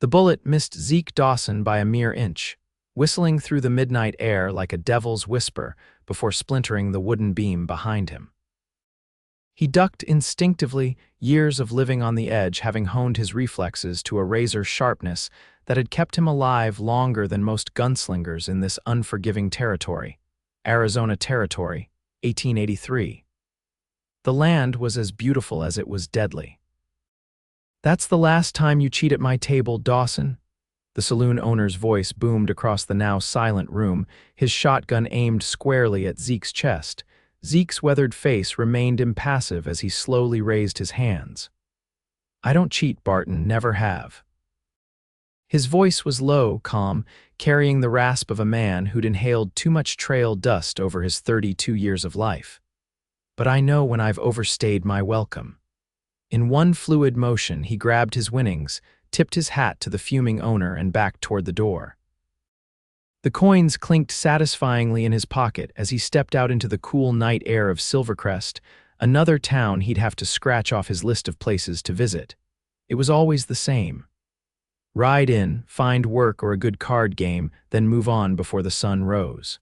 The bullet missed Zeke Dawson by a mere inch, whistling through the midnight air like a devil's whisper before splintering the wooden beam behind him. He ducked instinctively, years of living on the edge having honed his reflexes to a razor sharpness that had kept him alive longer than most gunslingers in this unforgiving territory. Arizona Territory, 1883. The land was as beautiful as it was deadly. "That's the last time you cheat at my table, Dawson." The saloon owner's voice boomed across the now silent room, his shotgun aimed squarely at Zeke's chest. Zeke's weathered face remained impassive as he slowly raised his hands. "I don't cheat, Barton, never have." His voice was low, calm, carrying the rasp of a man who'd inhaled too much trail dust over his 32 years of life. "But I know when I've overstayed my welcome." In one fluid motion, he grabbed his winnings, tipped his hat to the fuming owner, and backed toward the door. The coins clinked satisfyingly in his pocket as he stepped out into the cool night air of Silvercrest, another town he'd have to scratch off his list of places to visit. It was always the same. Ride in, find work or a good card game, then move on before the sun rose.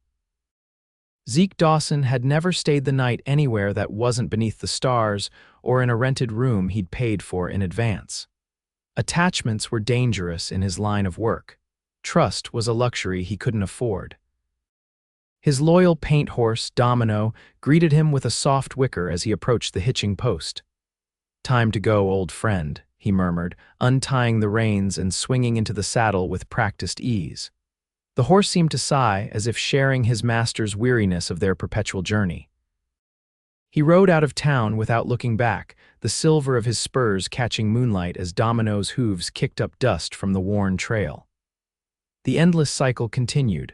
Zeke Dawson had never stayed the night anywhere that wasn't beneath the stars or in a rented room he'd paid for in advance. Attachments were dangerous in his line of work. Trust was a luxury he couldn't afford. His loyal paint horse, Domino, greeted him with a soft whicker as he approached the hitching post. "Time to go, old friend," he murmured, untying the reins and swinging into the saddle with practiced ease. The horse seemed to sigh, as if sharing his master's weariness of their perpetual journey. He rode out of town without looking back, the silver of his spurs catching moonlight as Domino's hooves kicked up dust from the worn trail. The endless cycle continued.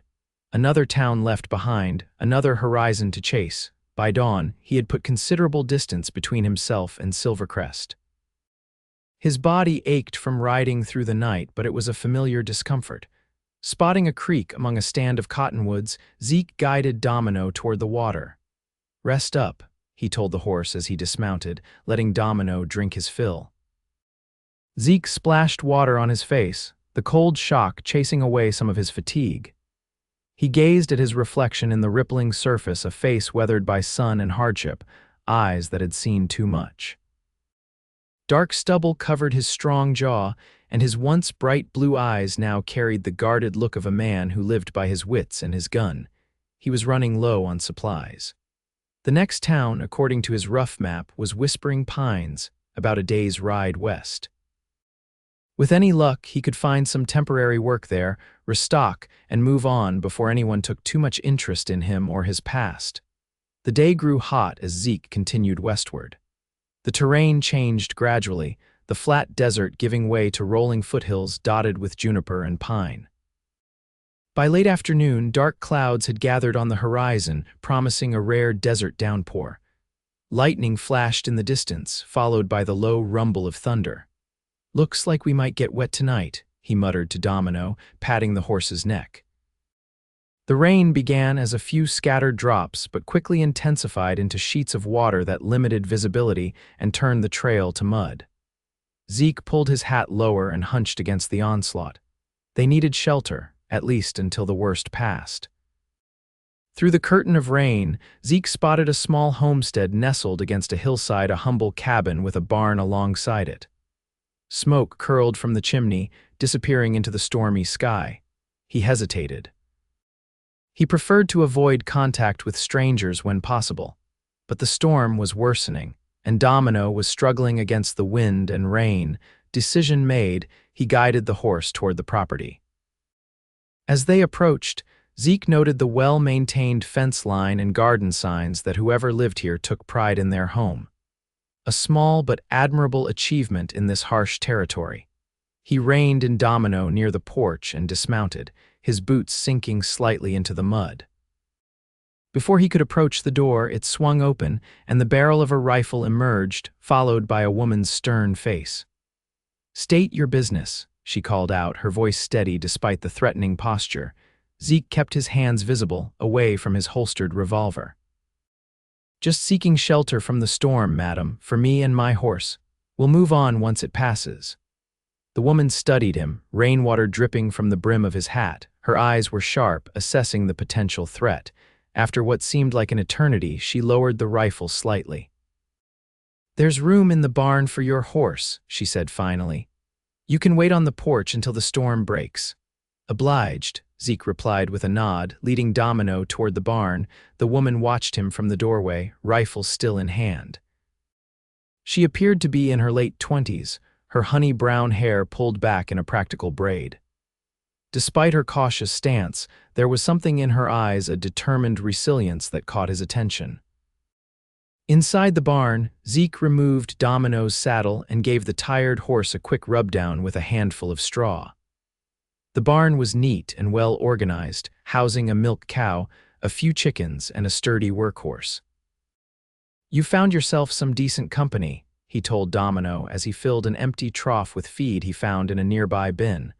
Another town left behind, another horizon to chase. By dawn, he had put considerable distance between himself and Silvercrest. His body ached from riding through the night, but it was a familiar discomfort. Spotting a creek among a stand of cottonwoods, Zeke guided Domino toward the water. "Rest up," he told the horse as he dismounted, letting Domino drink his fill. Zeke splashed water on his face, the cold shock chasing away some of his fatigue. He gazed at his reflection in the rippling surface, a face weathered by sun and hardship, eyes that had seen too much. Dark stubble covered his strong jaw, and his once bright blue eyes now carried the guarded look of a man who lived by his wits and his gun. He was running low on supplies. The next town, according to his rough map, was Whispering Pines, about a day's ride west. With any luck, he could find some temporary work there, restock, and move on before anyone took too much interest in him or his past. The day grew hot as Zeke continued westward. The terrain changed gradually, the flat desert giving way to rolling foothills dotted with juniper and pine. By late afternoon, dark clouds had gathered on the horizon, promising a rare desert downpour. Lightning flashed in the distance, followed by the low rumble of thunder. "Looks like we might get wet tonight," he muttered to Domino, patting the horse's neck. The rain began as a few scattered drops, but quickly intensified into sheets of water that limited visibility and turned the trail to mud. Zeke pulled his hat lower and hunched against the onslaught. They needed shelter, at least until the worst passed. Through the curtain of rain, Zeke spotted a small homestead nestled against a hillside, a humble cabin with a barn alongside it. Smoke curled from the chimney, disappearing into the stormy sky. He hesitated. He preferred to avoid contact with strangers when possible, but the storm was worsening, and Domino was struggling against the wind and rain. Decision made, he guided the horse toward the property. As they approached, Zeke noted the well-maintained fence line and garden signs that whoever lived here took pride in their home. A small but admirable achievement in this harsh territory. He reined in Domino near the porch and dismounted, his boots sinking slightly into the mud. Before he could approach the door, it swung open, and the barrel of a rifle emerged, followed by a woman's stern face. "State your business," she called out, her voice steady despite the threatening posture. Zeke kept his hands visible, away from his holstered revolver. "Just seeking shelter from the storm, madam, for me and my horse. We'll move on once it passes." The woman studied him, rainwater dripping from the brim of his hat. Her eyes were sharp, assessing the potential threat. After what seemed like an eternity, she lowered the rifle slightly. "There's room in the barn for your horse," she said finally. "You can wait on the porch until the storm breaks." "Obliged," Zeke replied with a nod, leading Domino toward the barn. The woman watched him from the doorway, rifle still in hand. She appeared to be in her late 20s, her honey-brown hair pulled back in a practical braid. Despite her cautious stance, there was something in her eyes, a determined resilience that caught his attention. Inside the barn, Zeke removed Domino's saddle and gave the tired horse a quick rub-down with a handful of straw. The barn was neat and well organized, housing a milk cow, a few chickens, and a sturdy workhorse. "You found yourself some decent company," he told Domino as he filled an empty trough with feed he found in a nearby bin.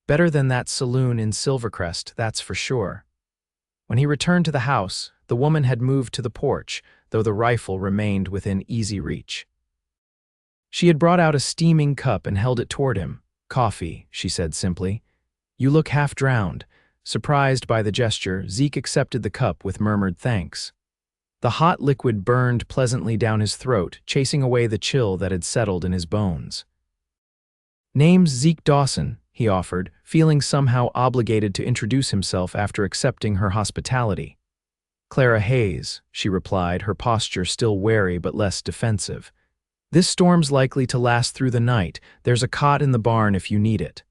"Better than that saloon in Silvercrest, that's for sure." When he returned to the house, the woman had moved to the porch, though the rifle remained within easy reach. She had brought out a steaming cup and held it toward him. "Coffee," she said simply. "You look half drowned." Surprised by the gesture, Zeke accepted the cup with murmured thanks. The hot liquid burned pleasantly down his throat, chasing away the chill that had settled in his bones. "Name's Zeke Dawson," he offered, feeling somehow obligated to introduce himself after accepting her hospitality. "Clara Hayes," she replied, her posture still wary but less defensive. "This storm's likely to last through the night. There's a cot in the barn if you need it."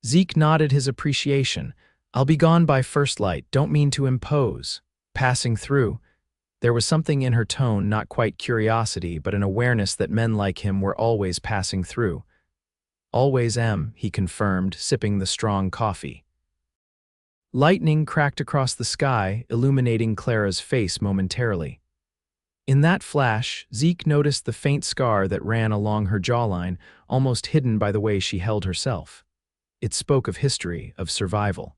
Zeke nodded his appreciation. "I'll be gone by first light, don't mean to impose." "Passing through." There was something in her tone, not quite curiosity, but an awareness that men like him were always passing through. "Always am," he confirmed, sipping the strong coffee. Lightning cracked across the sky, illuminating Clara's face momentarily. In that flash, Zeke noticed the faint scar that ran along her jawline, almost hidden by the way she held herself. It spoke of history, of survival.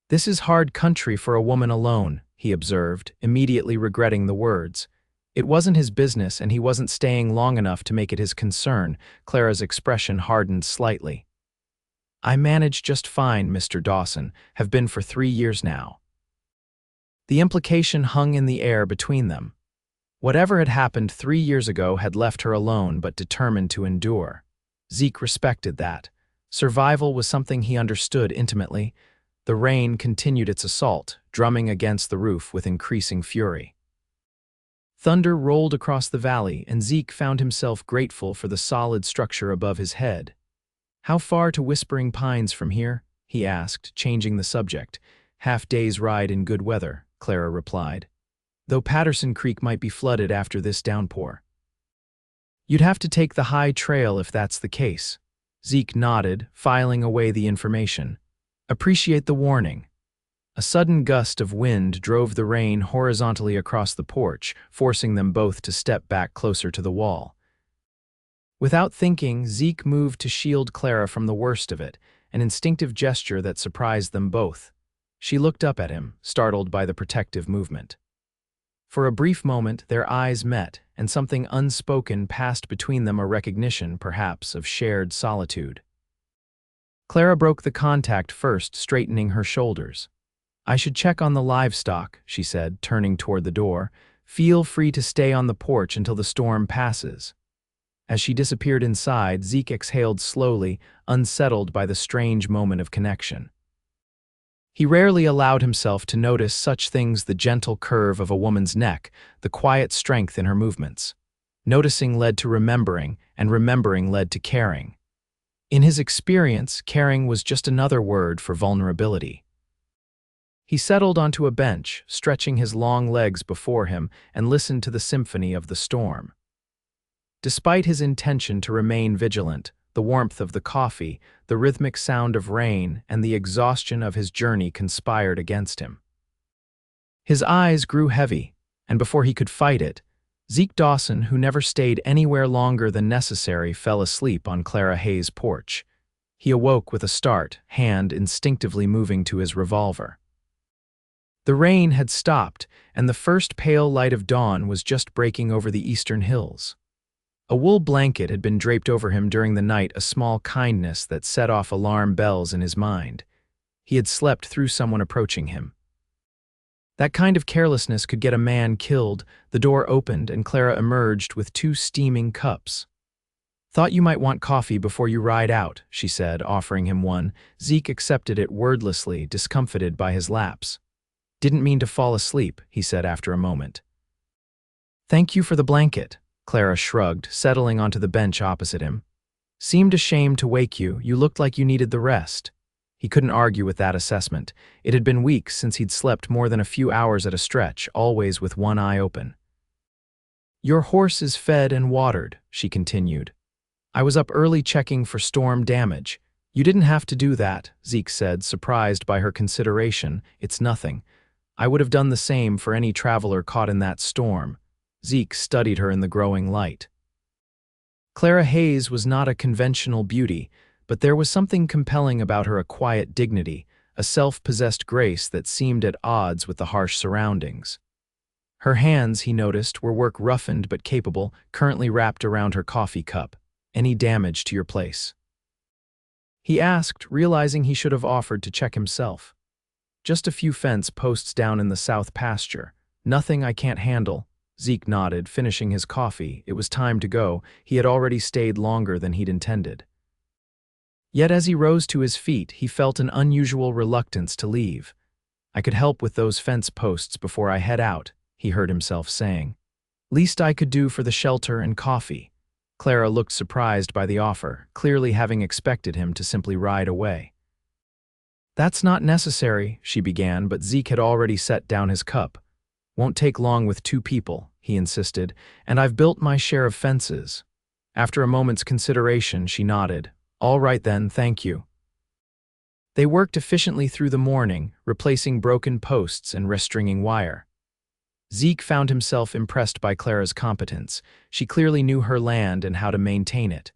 "This is hard country for a woman alone," he observed, immediately regretting the words. It wasn't his business, and he wasn't staying long enough to make it his concern. Clara's expression hardened slightly. "I manage just fine, Mr. Dawson, have been for 3 years now." The implication hung in the air between them. Whatever had happened 3 years ago had left her alone but determined to endure. Zeke respected that. Survival was something he understood intimately. The rain continued its assault, drumming against the roof with increasing fury. Thunder rolled across the valley, and Zeke found himself grateful for the solid structure above his head. "How far to Whispering Pines from here?" he asked, changing the subject. "Half-day's ride in good weather," Clara replied. "Though Patterson Creek might be flooded after this downpour." "You'd have to take the high trail if that's the case." Zeke nodded, filing away the information. "Appreciate the warning." A sudden gust of wind drove the rain horizontally across the porch, forcing them both to step back closer to the wall. Without thinking, Zeke moved to shield Clara from the worst of it, an instinctive gesture that surprised them both. She looked up at him, startled by the protective movement. For a brief moment, their eyes met, and something unspoken passed between them, a recognition, perhaps, of shared solitude. Clara broke the contact first, straightening her shoulders. "I should check on the livestock," she said, turning toward the door. "Feel free to stay on the porch until the storm passes." As she disappeared inside, Zeke exhaled slowly, unsettled by the strange moment of connection. He rarely allowed himself to notice such things: the gentle curve of a woman's neck, the quiet strength in her movements. Noticing led to remembering, and remembering led to caring. In his experience, caring was just another word for vulnerability. He settled onto a bench, stretching his long legs before him, and listened to the symphony of the storm. Despite his intention to remain vigilant, the warmth of the coffee, the rhythmic sound of rain, and the exhaustion of his journey conspired against him. His eyes grew heavy, and before he could fight it, Zeke Dawson, who never stayed anywhere longer than necessary, fell asleep on Clara Hayes' porch. He awoke with a start, hand instinctively moving to his revolver. The rain had stopped, and the first pale light of dawn was just breaking over the eastern hills. A wool blanket had been draped over him during the night, a small kindness that set off alarm bells in his mind. He had slept through someone approaching him. That kind of carelessness could get a man killed. The door opened and Clara emerged with 2 steaming cups. "Thought you might want coffee before you ride out," she said, offering him one. Zeke accepted it wordlessly, discomfited by his lapse. "Didn't mean to fall asleep," he said after a moment. "Thank you for the blanket," Clara shrugged, settling onto the bench opposite him. "Seemed ashamed to wake you. You looked like you needed the rest." He couldn't argue with that assessment. It had been weeks since he'd slept more than a few hours at a stretch, always with one eye open. "Your horse is fed and watered," she continued. "I was up early checking for storm damage." "You didn't have to do that," Zeke said, surprised by her consideration. "It's nothing. I would have done the same for any traveler caught in that storm." Zeke studied her in the growing light. Clara Hayes was not a conventional beauty, but there was something compelling about her, a quiet dignity, a self-possessed grace that seemed at odds with the harsh surroundings. Her hands, he noticed, were work-roughened but capable, currently wrapped around her coffee cup. "Any damage to your place?" he asked, realizing he should have offered to check himself. "Just a few fence posts down in the south pasture. Nothing I can't handle." Zeke nodded, finishing his coffee. It was time to go. He had already stayed longer than he'd intended. Yet as he rose to his feet, he felt an unusual reluctance to leave. "I could help with those fence posts before I head out," he heard himself saying. "Least I could do for the shelter and coffee." Clara looked surprised by the offer, clearly having expected him to simply ride away. "That's not necessary," she began, but Zeke had already set down his cup. "Won't take long with 2 people," he insisted, "and I've built my share of fences." After a moment's consideration, she nodded. "All right then, thank you." They worked efficiently through the morning, replacing broken posts and restringing wire. Zeke found himself impressed by Clara's competence. She clearly knew her land and how to maintain it.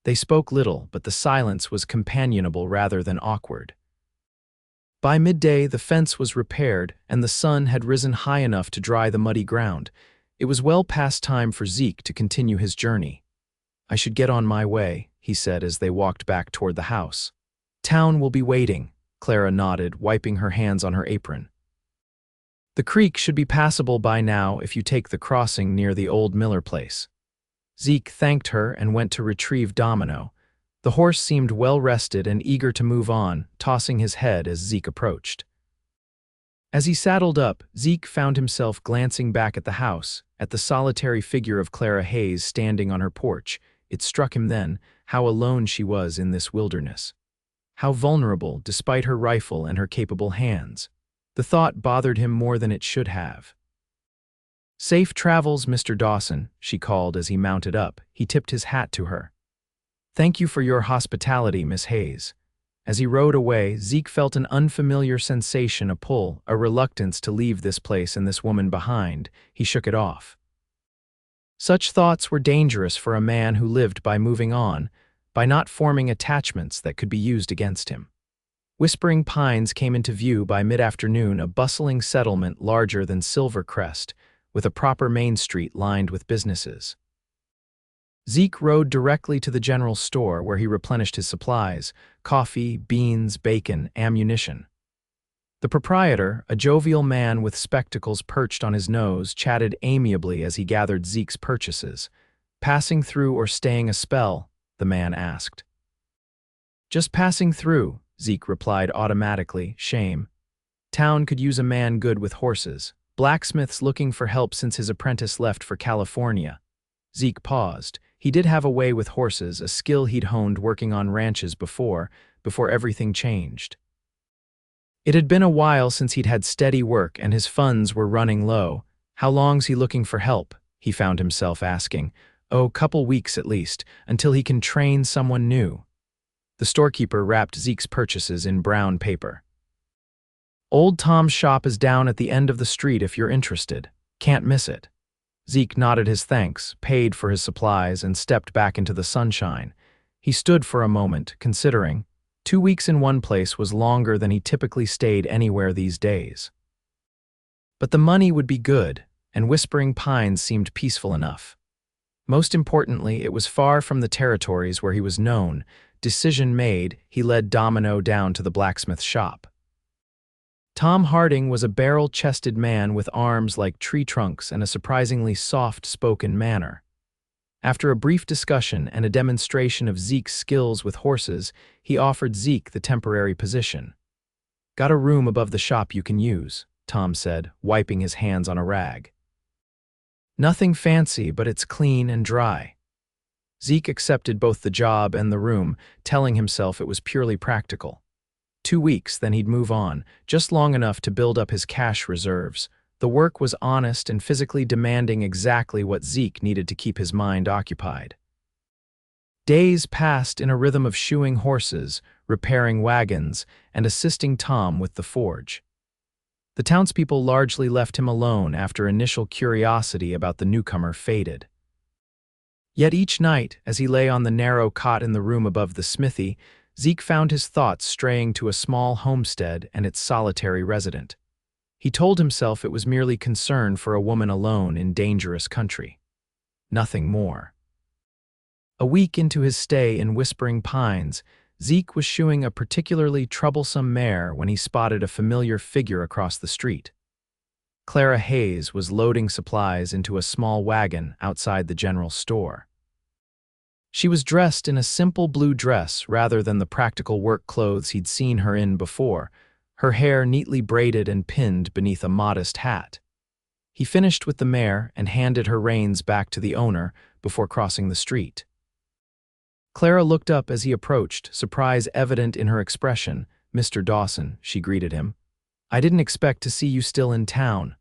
They spoke little, but the silence was companionable rather than awkward. By midday, the fence was repaired, and the sun had risen high enough to dry the muddy ground. It was well past time for Zeke to continue his journey. "I should get on my way," he said as they walked back toward the house. "Town will be waiting," Clara nodded, wiping her hands on her apron. "The creek should be passable by now if you take the crossing near the old Miller place." Zeke thanked her and went to retrieve Domino. The horse seemed well-rested and eager to move on, tossing his head as Zeke approached. As he saddled up, Zeke found himself glancing back at the house, at the solitary figure of Clara Hayes standing on her porch. It struck him then how alone she was in this wilderness. How vulnerable, despite her rifle and her capable hands. The thought bothered him more than it should have. "Safe travels, Mr. Dawson," she called as he mounted up. He tipped his hat to her. "Thank you for your hospitality, Miss Hayes." As he rode away, Zeke felt an unfamiliar sensation, a pull, a reluctance to leave this place and this woman behind. He shook it off. Such thoughts were dangerous for a man who lived by moving on, by not forming attachments that could be used against him. Whispering Pines came into view by mid-afternoon, a bustling settlement larger than Silvercrest, with a proper main street lined with businesses. Zeke rode directly to the general store where he replenished his supplies: coffee, beans, bacon, ammunition. The proprietor, a jovial man with spectacles perched on his nose, chatted amiably as he gathered Zeke's purchases. "Passing through or staying a spell?" the man asked. "Just passing through," Zeke replied automatically, shame. Town could use a man good with horses. Blacksmith's looking for help since his apprentice left for California. Zeke paused. He did have a way with horses, a skill he'd honed working on ranches before everything changed. It had been a while since he'd had steady work and his funds were running low. "How long's he looking for help?" he found himself asking. "Oh, couple weeks at least, until he can train someone new." The storekeeper wrapped Zeke's purchases in brown paper. "Old Tom's shop is down at the end of the street if you're interested. Can't miss it." Zeke nodded his thanks, paid for his supplies, and stepped back into the sunshine. He stood for a moment, considering. 2 weeks in one place was longer than he typically stayed anywhere these days. But the money would be good, and Whispering Pines seemed peaceful enough. Most importantly, it was far from the territories where he was known. Decision made, he led Domino down to the blacksmith shop. Tom Harding was a barrel-chested man with arms like tree trunks and a surprisingly soft-spoken manner. After a brief discussion and a demonstration of Zeke's skills with horses, he offered Zeke the temporary position. "Got a room above the shop you can use," Tom said, wiping his hands on a rag. "Nothing fancy, but it's clean and dry." Zeke accepted both the job and the room, telling himself it was purely practical. 2 weeks, then he'd move on, just long enough to build up his cash reserves. The work was honest and physically demanding exactly what Zeke needed to keep his mind occupied. Days passed in a rhythm of shoeing horses, repairing wagons, and assisting Tom with the forge. The townspeople largely left him alone after initial curiosity about the newcomer faded. Yet each night, as he lay on the narrow cot in the room above the smithy, Zeke found his thoughts straying to a small homestead and its solitary resident. He told himself it was merely concern for a woman alone in dangerous country. Nothing more. A week into his stay in Whispering Pines, Zeke was shoeing a particularly troublesome mare when he spotted a familiar figure across the street. Clara Hayes was loading supplies into a small wagon outside the general store. She was dressed in a simple blue dress rather than the practical work clothes he'd seen her in before, her hair neatly braided and pinned beneath a modest hat. He finished with the mare and handed her reins back to the owner before crossing the street. Clara looked up as he approached, surprise evident in her expression. "Mr. Dawson," she greeted him. "I didn't expect to see you still in town."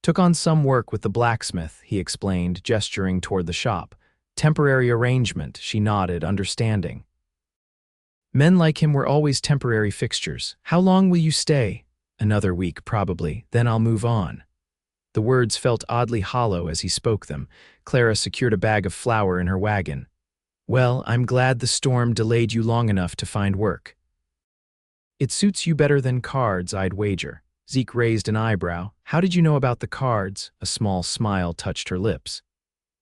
"Took on some work with the blacksmith," he explained, gesturing toward the shop. "Temporary arrangement," she nodded, understanding. Men like him were always temporary fixtures. "How long will you stay?" "Another week, probably. Then I'll move on." The words felt oddly hollow as he spoke them. Clara secured a bag of flour in her wagon. "Well, I'm glad the storm delayed you long enough to find work." "It suits you better than cards, I'd wager." Zeke raised an eyebrow. "How did you know about the cards?" A small smile touched her lips.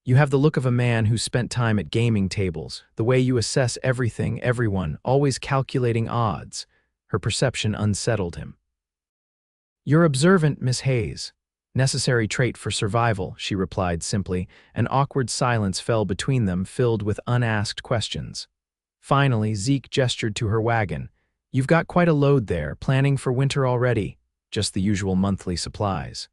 "You have the look of a man who spent time at gaming tables, the way you assess everything, everyone, always calculating odds." Her perception unsettled him. "You're observant, Miss Hayes." "Necessary trait for survival," she replied simply. An awkward silence fell between them, filled with unasked questions. Finally, Zeke gestured to her wagon. "You've got quite a load there, planning for winter already." "Just the usual monthly supplies.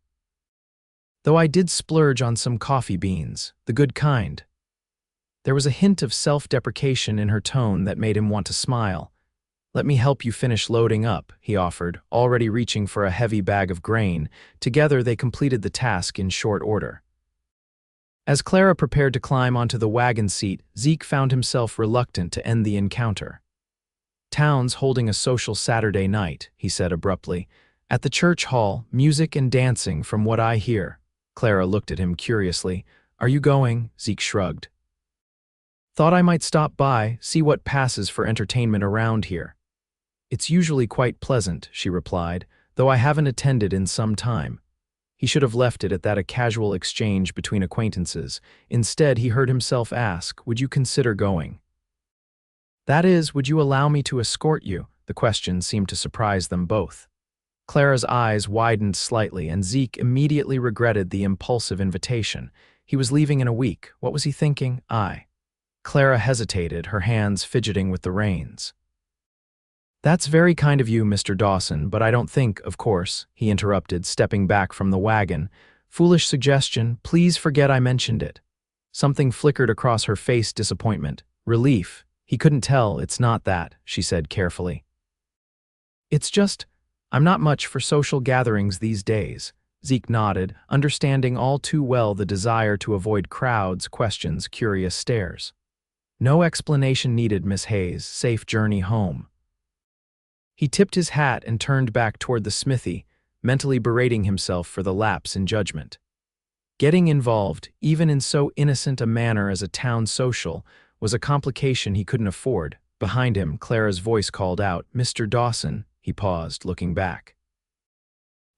Though I did splurge on some coffee beans, the good kind." There was a hint of self-deprecation in her tone that made him want to smile. "Let me help you finish loading up," he offered, already reaching for a heavy bag of grain. Together they completed the task in short order. As Clara prepared to climb onto the wagon seat, Zeke found himself reluctant to end the encounter. "Town's holding a social Saturday night," he said abruptly. "At the church hall, music and dancing from what I hear." Clara looked at him curiously. "Are you going?" Zeke shrugged. "Thought I might stop by, see what passes for entertainment around here." "It's usually quite pleasant," she replied, "though I haven't attended in some time." He should have left it at that, a casual exchange between acquaintances. Instead, he heard himself ask, "Would you consider going?" "That is, would you allow me to escort you?" The question seemed to surprise them both. Clara's eyes widened slightly, and Zeke immediately regretted the impulsive invitation. He was leaving in a week. What was he thinking? Clara hesitated, her hands fidgeting with the reins. "That's very kind of you, Mr. Dawson, but I don't think, of course," he interrupted, stepping back from the wagon. "Foolish suggestion. Please forget I mentioned it." Something flickered across her face, disappointment. Relief. He couldn't tell. "It's not that," she said carefully. "It's just, I'm not much for social gatherings these days." Zeke nodded, understanding all too well the desire to avoid crowds, questions, curious stares. "No explanation needed, Miss Hayes. Safe journey home." He tipped his hat and turned back toward the smithy, mentally berating himself for the lapse in judgment. Getting involved, even in so innocent a manner as a town social, was a complication he couldn't afford. Behind him, Clara's voice called out, "Mr. Dawson." He paused, looking back.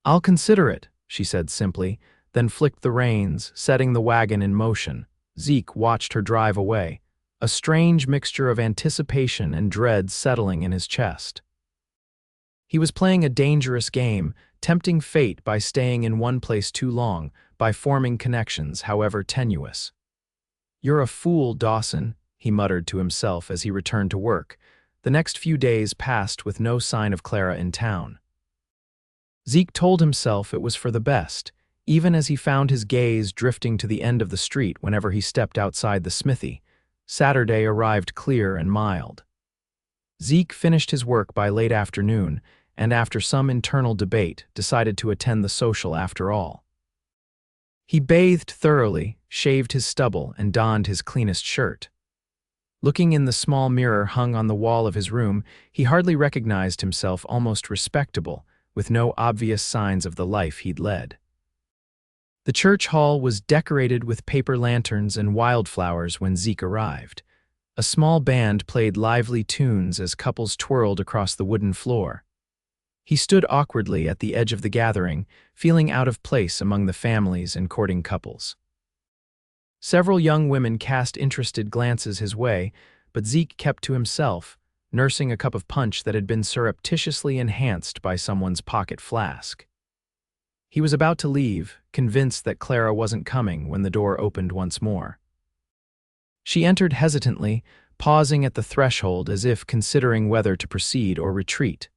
"I'll consider it," she said simply, then flicked the reins, setting the wagon in motion. Zeke watched her drive away, a strange mixture of anticipation and dread settling in his chest. He was playing a dangerous game, tempting fate by staying in one place too long, by forming connections, however tenuous. "You're a fool, Dawson," he muttered to himself as he returned to work. The next few days passed with no sign of Clara in town. Zeke told himself it was for the best, even as he found his gaze drifting to the end of the street whenever he stepped outside the smithy. Saturday arrived clear and mild. Zeke finished his work by late afternoon, and after some internal debate, decided to attend the social after all. He bathed thoroughly, shaved his stubble, and donned his cleanest shirt. Looking in the small mirror hung on the wall of his room, he hardly recognized himself, almost respectable, with no obvious signs of the life he'd led. The church hall was decorated with paper lanterns and wildflowers when Zeke arrived. A small band played lively tunes as couples twirled across the wooden floor. He stood awkwardly at the edge of the gathering, feeling out of place among the families and courting couples. Several young women cast interested glances his way, but Zeke kept to himself, nursing a cup of punch that had been surreptitiously enhanced by someone's pocket flask. He was about to leave, convinced that Clara wasn't coming, when the door opened once more. She entered hesitantly, pausing at the threshold as if considering whether to proceed or retreat.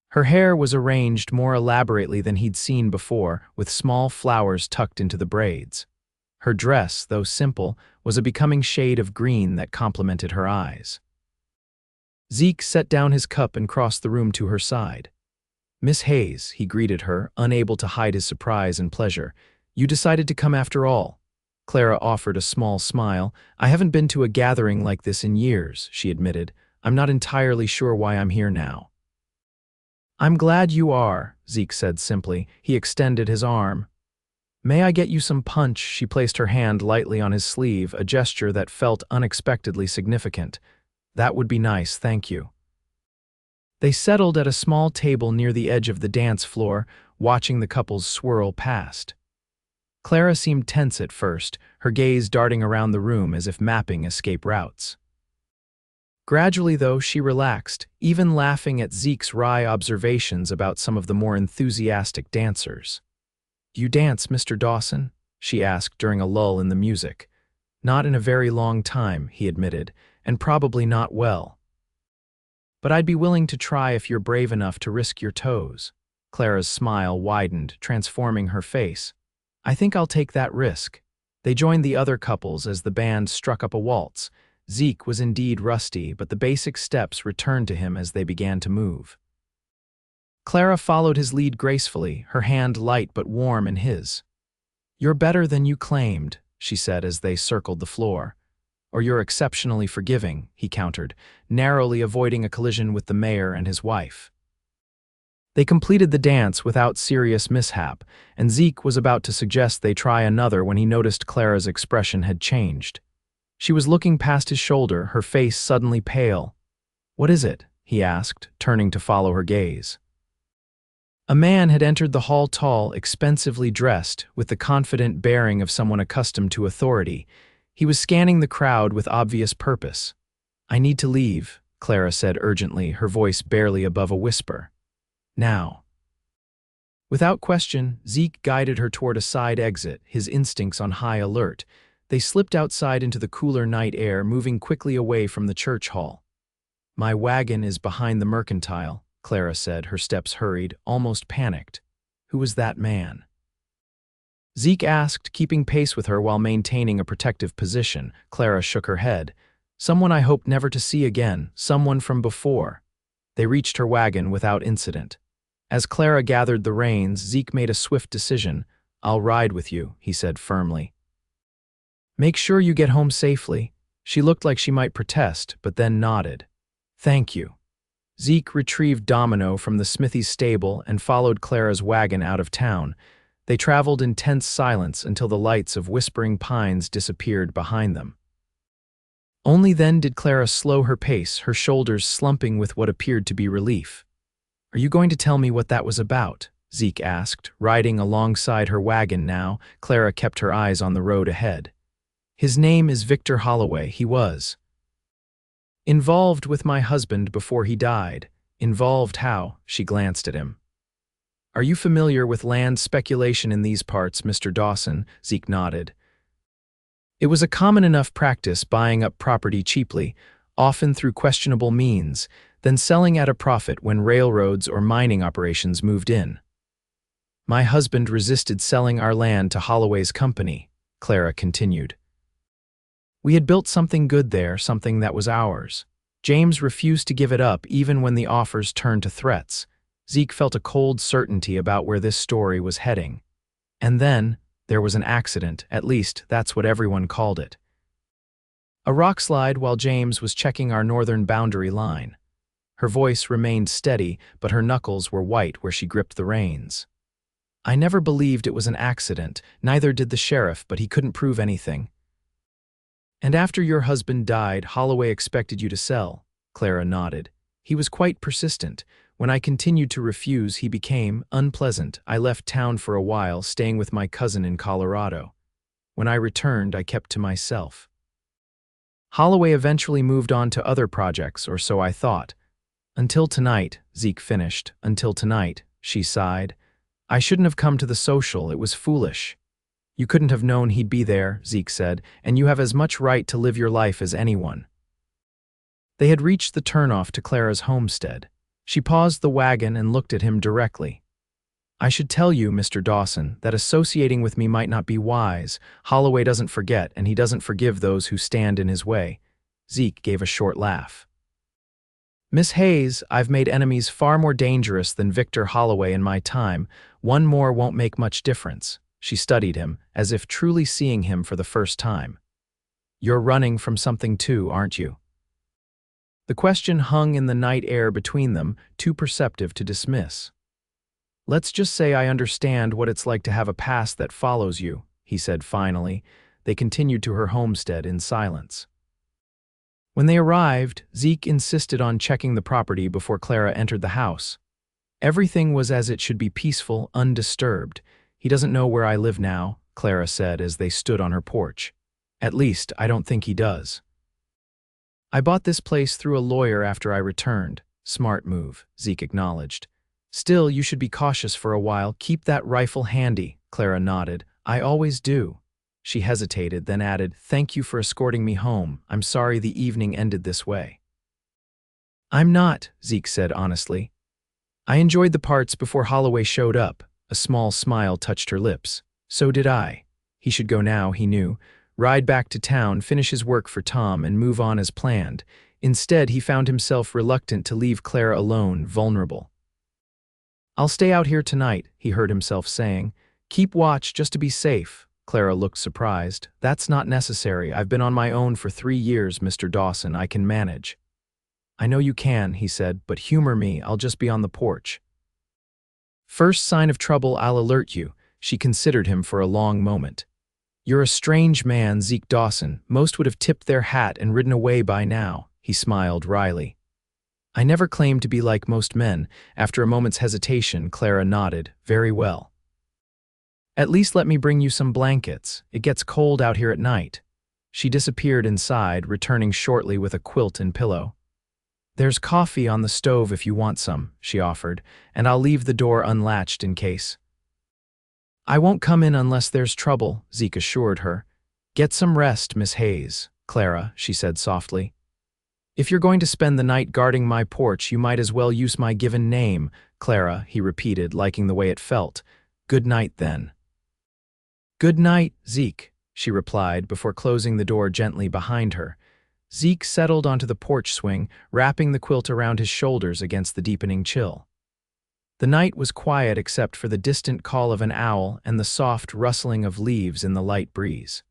Her hair was arranged more elaborately than he'd seen before, with small flowers tucked into the braids. Her dress, though simple, was a becoming shade of green that complemented her eyes. Zeke set down his cup and crossed the room to her side. "Miss Hayes," he greeted her, unable to hide his surprise and pleasure. "You decided to come after all." Clara offered a small smile. "I haven't been to a gathering like this in years," she admitted. "I'm not entirely sure why I'm here now." "I'm glad you are," Zeke said simply. He extended his arm. "May I get you some punch?" She placed her hand lightly on his sleeve, a gesture that felt unexpectedly significant. "That would be nice, thank you." They settled at a small table near the edge of the dance floor, watching the couples swirl past. Clara seemed tense at first, her gaze darting around the room as if mapping escape routes. Gradually, though, she relaxed, even laughing at Zeke's wry observations about some of the more enthusiastic dancers. "Do you dance, Mr. Dawson?" she asked during a lull in the music. "Not in a very long time," he admitted, "and probably not well. But I'd be willing to try if you're brave enough to risk your toes." Clara's smile widened, transforming her face. "I think I'll take that risk." They joined the other couples as the band struck up a waltz. Zeke was indeed rusty, but the basic steps returned to him as they began to move. Clara followed his lead gracefully, her hand light but warm in his. "You're better than you claimed," she said as they circled the floor. "Or you're exceptionally forgiving," he countered, narrowly avoiding a collision with the mayor and his wife. They completed the dance without serious mishap, and Zeke was about to suggest they try another when he noticed Clara's expression had changed. She was looking past his shoulder, her face suddenly pale. "What is it?" he asked, turning to follow her gaze. A man had entered the hall, tall, expensively dressed, with the confident bearing of someone accustomed to authority. He was scanning the crowd with obvious purpose. "I need to leave," Clara said urgently, her voice barely above a whisper. "Now." Without question, Zeke guided her toward a side exit, his instincts on high alert. They slipped outside into the cooler night air, moving quickly away from the church hall. "My wagon is behind the mercantile," Clara said, her steps hurried, almost panicked. "Who was that man?" Zeke asked, keeping pace with her while maintaining a protective position. Clara shook her head. "Someone I hoped never to see again, someone from before." They reached her wagon without incident. As Clara gathered the reins, Zeke made a swift decision. "I'll ride with you," he said firmly. "Make sure you get home safely." She looked like she might protest, but then nodded. "Thank you." Zeke retrieved Domino from the smithy's stable and followed Clara's wagon out of town. They traveled in tense silence until the lights of Whispering Pines disappeared behind them. Only then did Clara slow her pace, her shoulders slumping with what appeared to be relief. "Are you going to tell me what that was about?" Zeke asked, riding alongside her wagon now. Clara kept her eyes on the road ahead. His name is Victor Holloway. He was involved with my husband before he died. Involved how? She glanced at him. Are you familiar with land speculation in these parts, Mr. Dawson? Zeke nodded. It was a common enough practice buying up property cheaply, often through questionable means, then selling at a profit when railroads or mining operations moved in. My husband resisted selling our land to Holloway's company, Clara continued. We had built something good there, something that was ours. James refused to give it up even when the offers turned to threats. Zeke felt a cold certainty about where this story was heading. And then, there was an accident, at least that's what everyone called it. A rockslide while James was checking our northern boundary line. Her voice remained steady, but her knuckles were white where she gripped the reins. I never believed it was an accident, neither did the sheriff, but he couldn't prove anything. And after your husband died, Holloway expected you to sell, Clara nodded. He was quite persistent. When I continued to refuse, he became unpleasant. I left town for a while, staying with my cousin in Colorado. When I returned, I kept to myself. Holloway eventually moved on to other projects, or so I thought. Until tonight, Zeke finished. Until tonight, she sighed. I shouldn't have come to the social, it was foolish. You couldn't have known he'd be there, Zeke said, and you have as much right to live your life as anyone. They had reached the turnoff to Clara's homestead. She paused the wagon and looked at him directly. I should tell you, Mr. Dawson, that associating with me might not be wise. Holloway doesn't forget, and he doesn't forgive those who stand in his way. Zeke gave a short laugh. Miss Hayes, I've made enemies far more dangerous than Victor Holloway in my time. One more won't make much difference. She studied him, as if truly seeing him for the first time. You're running from something too, aren't you? The question hung in the night air between them, too perceptive to dismiss. Let's just say I understand what it's like to have a past that follows you, he said finally. They continued to her homestead in silence. When they arrived, Zeke insisted on checking the property before Clara entered the house. Everything was as it should be, peaceful, undisturbed. He doesn't know where I live now, Clara said as they stood on her porch. At least, I don't think he does. I bought this place through a lawyer after I returned. Smart move, Zeke acknowledged. Still, you should be cautious for a while. Keep that rifle handy, Clara nodded. I always do. She hesitated, then added, Thank you for escorting me home. I'm sorry the evening ended this way. I'm not, Zeke said honestly. I enjoyed the parts before Holloway showed up. A small smile touched her lips. So did I. He should go now, he knew. Ride back to town, finish his work for Tom, and move on as planned. Instead, he found himself reluctant to leave Clara alone, vulnerable. I'll stay out here tonight, he heard himself saying. Keep watch just to be safe. Clara looked surprised. That's not necessary. I've been on my own for 3 years, Mr. Dawson. I can manage. I know you can, he said, but humor me. I'll just be on the porch. First sign of trouble, I'll alert you. She considered him for a long moment. You're a strange man, Zeke Dawson. Most would have tipped their hat and ridden away by now, he smiled wryly. I never claimed to be like most men. After a moment's hesitation, Clara nodded. Very well. At least let me bring you some blankets. It gets cold out here at night. She disappeared inside, returning shortly with a quilt and pillow. There's coffee on the stove if you want some, she offered, and I'll leave the door unlatched in case. I won't come in unless there's trouble, Zeke assured her. Get some rest, Miss Hayes, Clara, she said softly. If you're going to spend the night guarding my porch, you might as well use my given name, Clara, he repeated, liking the way it felt. Good night, then. Good night, Zeke, she replied before closing the door gently behind her. Zeke settled onto the porch swing, wrapping the quilt around his shoulders against the deepening chill. The night was quiet except for the distant call of an owl and the soft rustling of leaves in the light breeze.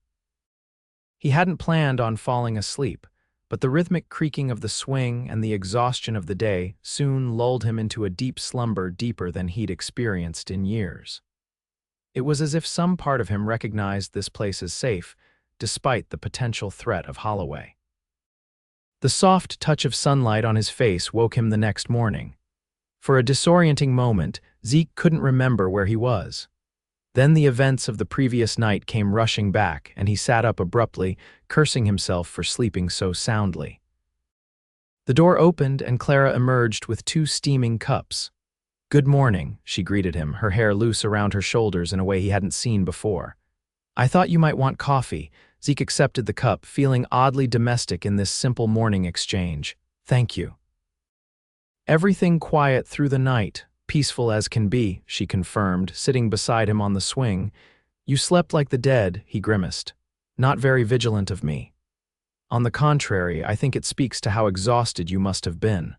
He hadn't planned on falling asleep, but the rhythmic creaking of the swing and the exhaustion of the day soon lulled him into a deep slumber deeper than he'd experienced in years. It was as if some part of him recognized this place as safe, despite the potential threat of Holloway. The soft touch of sunlight on his face woke him the next morning. For a disorienting moment, Zeke couldn't remember where he was. Then the events of the previous night came rushing back, and he sat up abruptly, cursing himself for sleeping so soundly. The door opened, and Clara emerged with 2 steaming cups. "Good morning," she greeted him, her hair loose around her shoulders in a way he hadn't seen before. "I thought you might want coffee." Zeke accepted the cup, feeling oddly domestic in this simple morning exchange. "Thank you." "Everything quiet through the night, peaceful as can be," she confirmed, sitting beside him on the swing. "You slept like the dead," he grimaced. "Not very vigilant of me." "On the contrary, I think it speaks to how exhausted you must have been."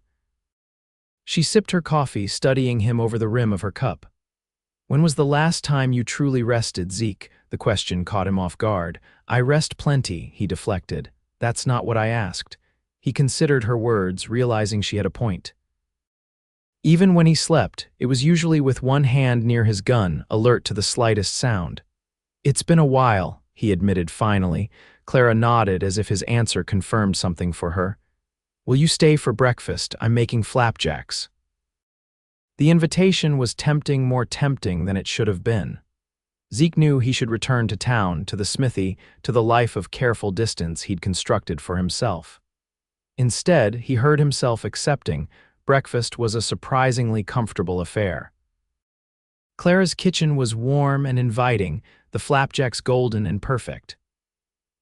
She sipped her coffee, studying him over the rim of her cup. "When was the last time you truly rested, Zeke?" The question caught him off guard. "I rest plenty," he deflected. "That's not what I asked." He considered her words, realizing she had a point. Even when he slept, it was usually with one hand near his gun, alert to the slightest sound. "It's been a while," he admitted finally. Clara nodded as if his answer confirmed something for her. "Will you stay for breakfast? I'm making flapjacks." The invitation was tempting, more tempting than it should have been. Zeke knew he should return to town, to the smithy, to the life of careful distance he'd constructed for himself. Instead, he heard himself accepting breakfast was a surprisingly comfortable affair. Clara's kitchen was warm and inviting, the flapjacks golden and perfect.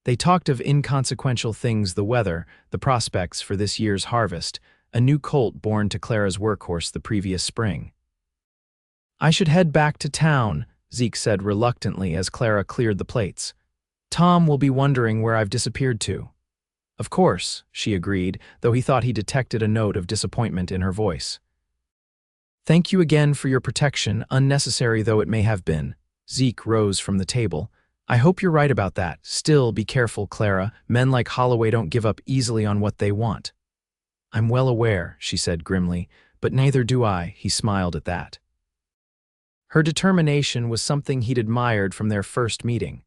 They talked of inconsequential things: the weather, the prospects for this year's harvest, a new colt born to Clara's workhorse the previous spring. "I should head back to town," Zeke said reluctantly as Clara cleared the plates. "Tom will be wondering where I've disappeared to." "Of course," she agreed, though he thought he detected a note of disappointment in her voice. "Thank you again for your protection, unnecessary though it may have been." Zeke rose from the table. "I hope you're right about that. Still, be careful, Clara. Men like Holloway don't give up easily on what they want." "I'm well aware," she said grimly, "but neither do I." He smiled at that. Her determination was something he'd admired from their first meeting.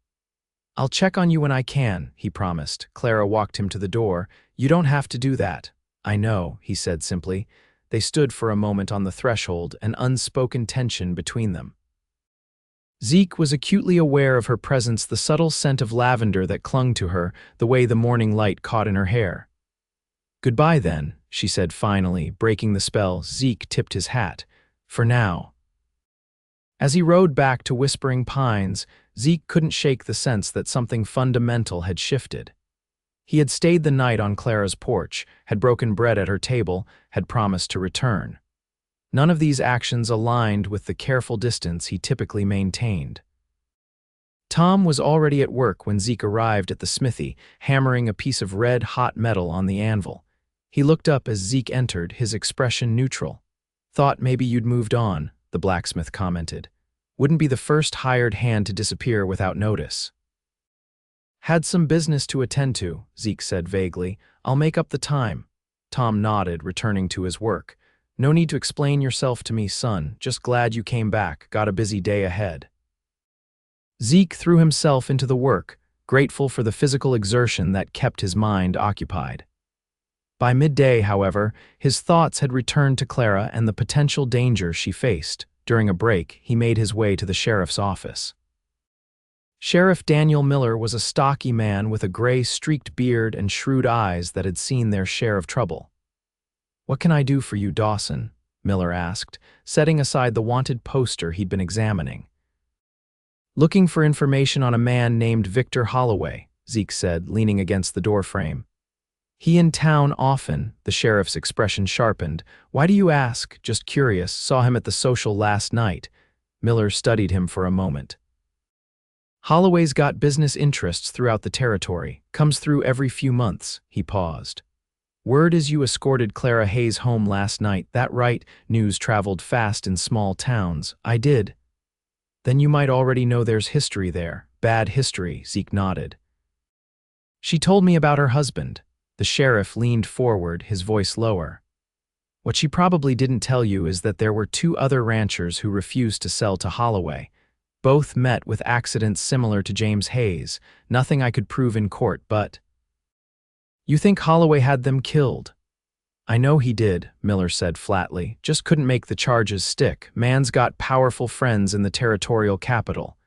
"I'll check on you when I can," he promised. Clara walked him to the door. "You don't have to do that." "I know," he said simply. They stood for a moment on the threshold, an unspoken tension between them. Zeke was acutely aware of her presence, the subtle scent of lavender that clung to her, the way the morning light caught in her hair. "Goodbye then," she said finally, breaking the spell. Zeke tipped his hat. "For now." As he rode back to Whispering Pines, Zeke couldn't shake the sense that something fundamental had shifted. He had stayed the night on Clara's porch, had broken bread at her table, had promised to return. None of these actions aligned with the careful distance he typically maintained. Tom was already at work when Zeke arrived at the smithy, hammering a piece of red-hot metal on the anvil. He looked up as Zeke entered, his expression neutral. "Thought maybe you'd moved on," the blacksmith commented. "Wouldn't be the first hired hand to disappear without notice." "Had some business to attend to," Zeke said vaguely. "I'll make up the time." Tom nodded, returning to his work. "No need to explain yourself to me, son. Just glad you came back. Got a busy day ahead." Zeke threw himself into the work, grateful for the physical exertion that kept his mind occupied. By midday, however, his thoughts had returned to Clara and the potential danger she faced. During a break, he made his way to the sheriff's office. Sheriff Daniel Miller was a stocky man with a gray streaked beard and shrewd eyes that had seen their share of trouble. "What can I do for you, Dawson?" Miller asked, setting aside the wanted poster he'd been examining. "Looking for information on a man named Victor Holloway," Zeke said, leaning against the doorframe. "He in town often," the sheriff's expression sharpened. "Why do you ask?" "Just curious. Saw him at the social last night." Miller studied him for a moment. "Holloway's got business interests throughout the territory. Comes through every few months." He paused. "Word is you escorted Clara Hayes home last night. That right?" News traveled fast in small towns. "I did." "Then you might already know there's history there." "Bad history," Zeke nodded. "She told me about her husband." The sheriff leaned forward, his voice lower. "What she probably didn't tell you is that there were 2 other ranchers who refused to sell to Holloway. Both met with accidents similar to James Hayes. Nothing I could prove in court, but..." "You think Holloway had them killed?" I know he did, Miller said flatly. Just couldn't make the charges stick. Man's got powerful friends in the territorial capital.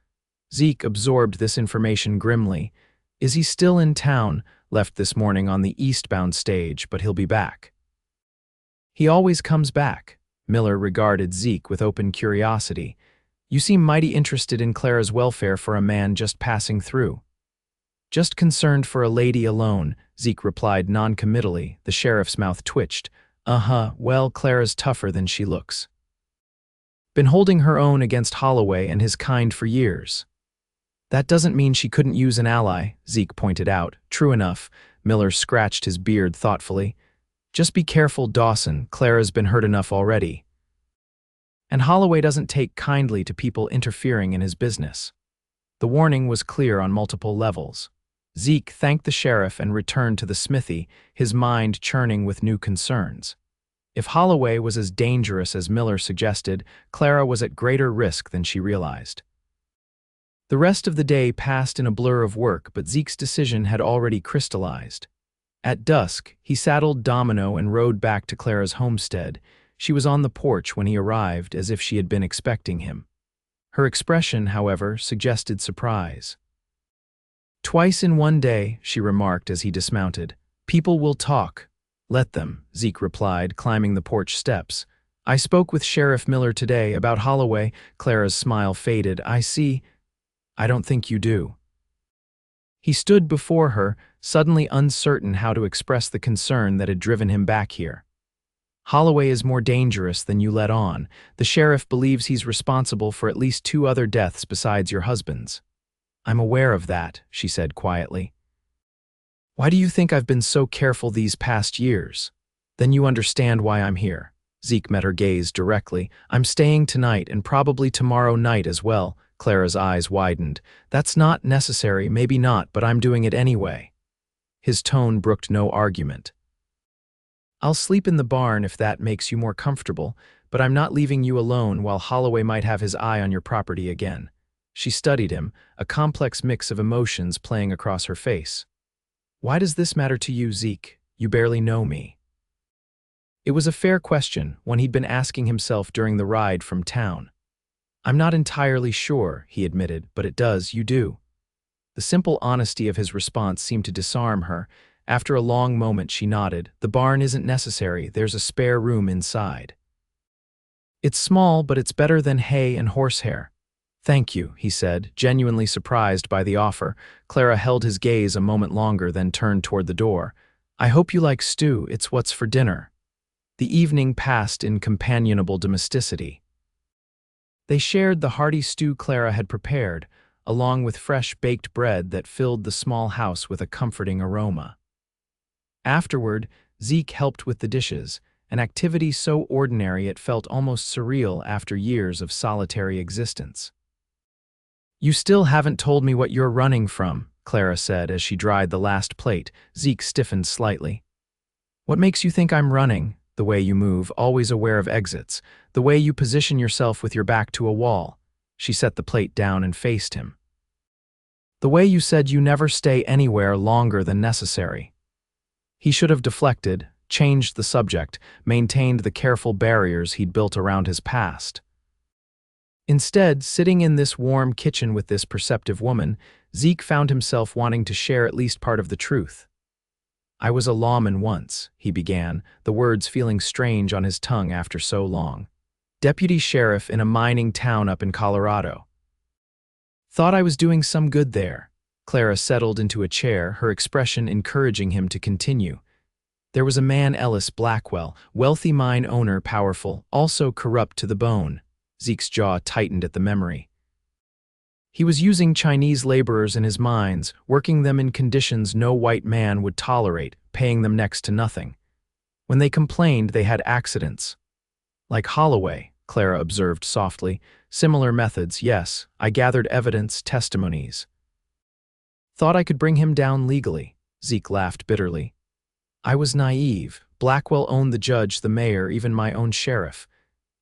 Zeke absorbed this information grimly. Is he still in town? Left this morning on the eastbound stage, but he'll be back. He always comes back. Miller regarded Zeke with open curiosity. You seem mighty interested in Clara's welfare for a man just passing through. Just concerned for a lady alone, Zeke replied noncommittally. The sheriff's mouth twitched. Well, Clara's tougher than she looks. Been holding her own against Holloway and his kind for years. That doesn't mean she couldn't use an ally, Zeke pointed out. True enough, Miller scratched his beard thoughtfully. Just be careful, Dawson. Clara's been hurt enough already. And Holloway doesn't take kindly to people interfering in his business. The warning was clear on multiple levels. Zeke thanked the sheriff and returned to the smithy, his mind churning with new concerns. If Holloway was as dangerous as Miller suggested, Clara was at greater risk than she realized. The rest of the day passed in a blur of work, but Zeke's decision had already crystallized. At dusk, he saddled Domino and rode back to Clara's homestead. She was on the porch when he arrived, as if she had been expecting him. Her expression, however, suggested surprise. Twice in one day, she remarked as he dismounted. People will talk. Let them, Zeke replied, climbing the porch steps. I spoke with Sheriff Miller today about Holloway. Clara's smile faded. I see. I don't think you do. He stood before her, suddenly uncertain how to express the concern that had driven him back here. Holloway is more dangerous than you let on. The sheriff believes he's responsible for at least 2 other deaths besides your husband's. I'm aware of that, she said quietly. Why do you think I've been so careful these past years? Then you understand why I'm here. Zeke met her gaze directly. I'm staying tonight and probably tomorrow night as well. Clara's eyes widened. That's not necessary, maybe not, but I'm doing it anyway. His tone brooked no argument. I'll sleep in the barn if that makes you more comfortable, but I'm not leaving you alone while Holloway might have his eye on your property again. She studied him, a complex mix of emotions playing across her face. Why does this matter to you, Zeke? You barely know me. It was a fair question, one he'd been asking himself during the ride from town. I'm not entirely sure, he admitted, but it does, you do. The simple honesty of his response seemed to disarm her. After a long moment, she nodded. The barn isn't necessary, there's a spare room inside. It's small, but it's better than hay and horsehair. Thank you, he said, genuinely surprised by the offer. Clara held his gaze a moment longer, then turned toward the door. I hope you like stew, it's what's for dinner. The evening passed in companionable domesticity. They shared the hearty stew Clara had prepared, along with fresh baked bread that filled the small house with a comforting aroma. Afterward, Zeke helped with the dishes, an activity so ordinary it felt almost surreal after years of solitary existence. You still haven't told me what you're running from, Clara said as she dried the last plate. Zeke stiffened slightly. What makes you think I'm running? The way you move, always aware of exits. The way you position yourself with your back to a wall. She set the plate down and faced him. The way you said you never stay anywhere longer than necessary. He should have deflected, changed the subject, maintained the careful barriers he'd built around his past. Instead, sitting in this warm kitchen with this perceptive woman, Zeke found himself wanting to share at least part of the truth. I was a lawman once, he began, the words feeling strange on his tongue after so long. Deputy sheriff in a mining town up in Colorado. Thought I was doing some good there. Clara settled into a chair, her expression encouraging him to continue. There was a man, Ellis Blackwell, wealthy mine owner, powerful, also corrupt to the bone. Zeke's jaw tightened at the memory. He was using Chinese laborers in his mines, working them in conditions no white man would tolerate, paying them next to nothing. When they complained, they had accidents. Like Holloway, Clara observed softly. Similar methods, yes. I gathered evidence, testimonies. Thought I could bring him down legally. Zeke laughed bitterly. I was naive. Blackwell owned the judge, the mayor, even my own sheriff.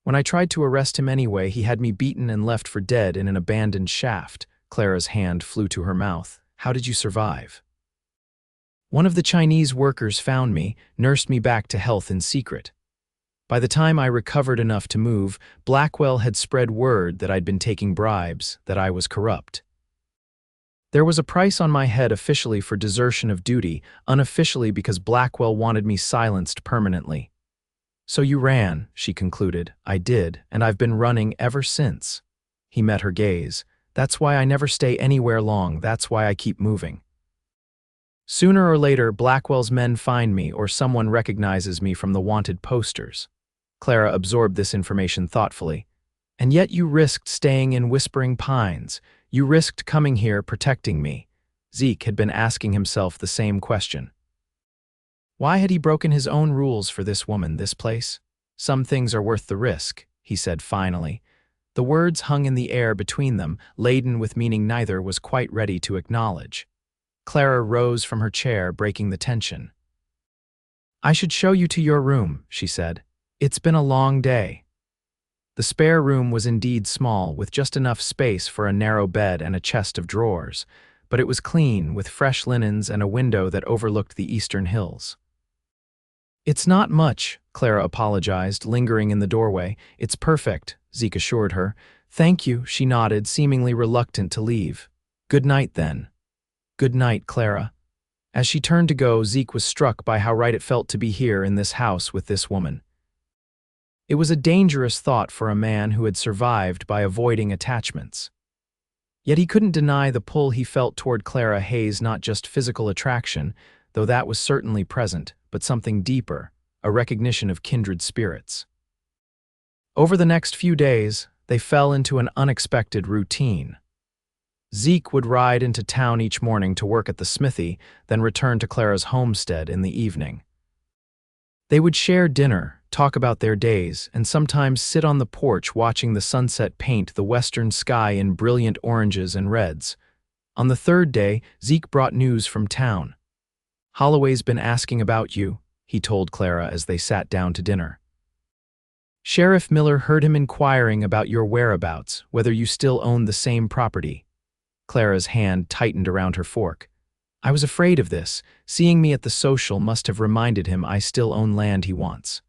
When I tried to arrest him anyway, he had me beaten and left for dead in an abandoned shaft. Clara's hand flew to her mouth. How did you survive? One of the Chinese workers found me, nursed me back to health in secret. By the time I recovered enough to move, Blackwell had spread word that I'd been taking bribes, that I was corrupt. There was a price on my head officially for desertion of duty, unofficially because Blackwell wanted me silenced permanently. So you ran, she concluded. I did, and I've been running ever since. He met her gaze. That's why I never stay anywhere long, that's why I keep moving. Sooner or later, Blackwell's men find me or someone recognizes me from the wanted posters. Clara absorbed this information thoughtfully. And yet you risked staying in Whispering Pines. You risked coming here protecting me. Zeke had been asking himself the same question. Why had he broken his own rules for this woman, this place? Some things are worth the risk, he said finally. The words hung in the air between them, laden with meaning neither was quite ready to acknowledge. Clara rose from her chair, breaking the tension. I should show you to your room, she said. It's been a long day. The spare room was indeed small, with just enough space for a narrow bed and a chest of drawers, but it was clean, with fresh linens and a window that overlooked the eastern hills. It's not much, Clara apologized, lingering in the doorway. It's perfect, Zeke assured her. Thank you, she nodded, seemingly reluctant to leave. Good night, then. Good night, Clara. As she turned to go, Zeke was struck by how right it felt to be here in this house with this woman. It was a dangerous thought for a man who had survived by avoiding attachments. Yet he couldn't deny the pull he felt toward Clara Hayes, not just physical attraction, though that was certainly present, but something deeper, a recognition of kindred spirits. Over the next few days, they fell into an unexpected routine. Zeke would ride into town each morning to work at the smithy, then return to Clara's homestead in the evening. They would share dinner, talk about their days, and sometimes sit on the porch watching the sunset paint the western sky in brilliant oranges and reds. On the third day, Zeke brought news from town. Holloway's been asking about you, he told Clara as they sat down to dinner. Sheriff Miller heard him inquiring about your whereabouts, whether you still own the same property. Clara's hand tightened around her fork. I was afraid of this. Seeing me at the social must have reminded him I still own land he wants.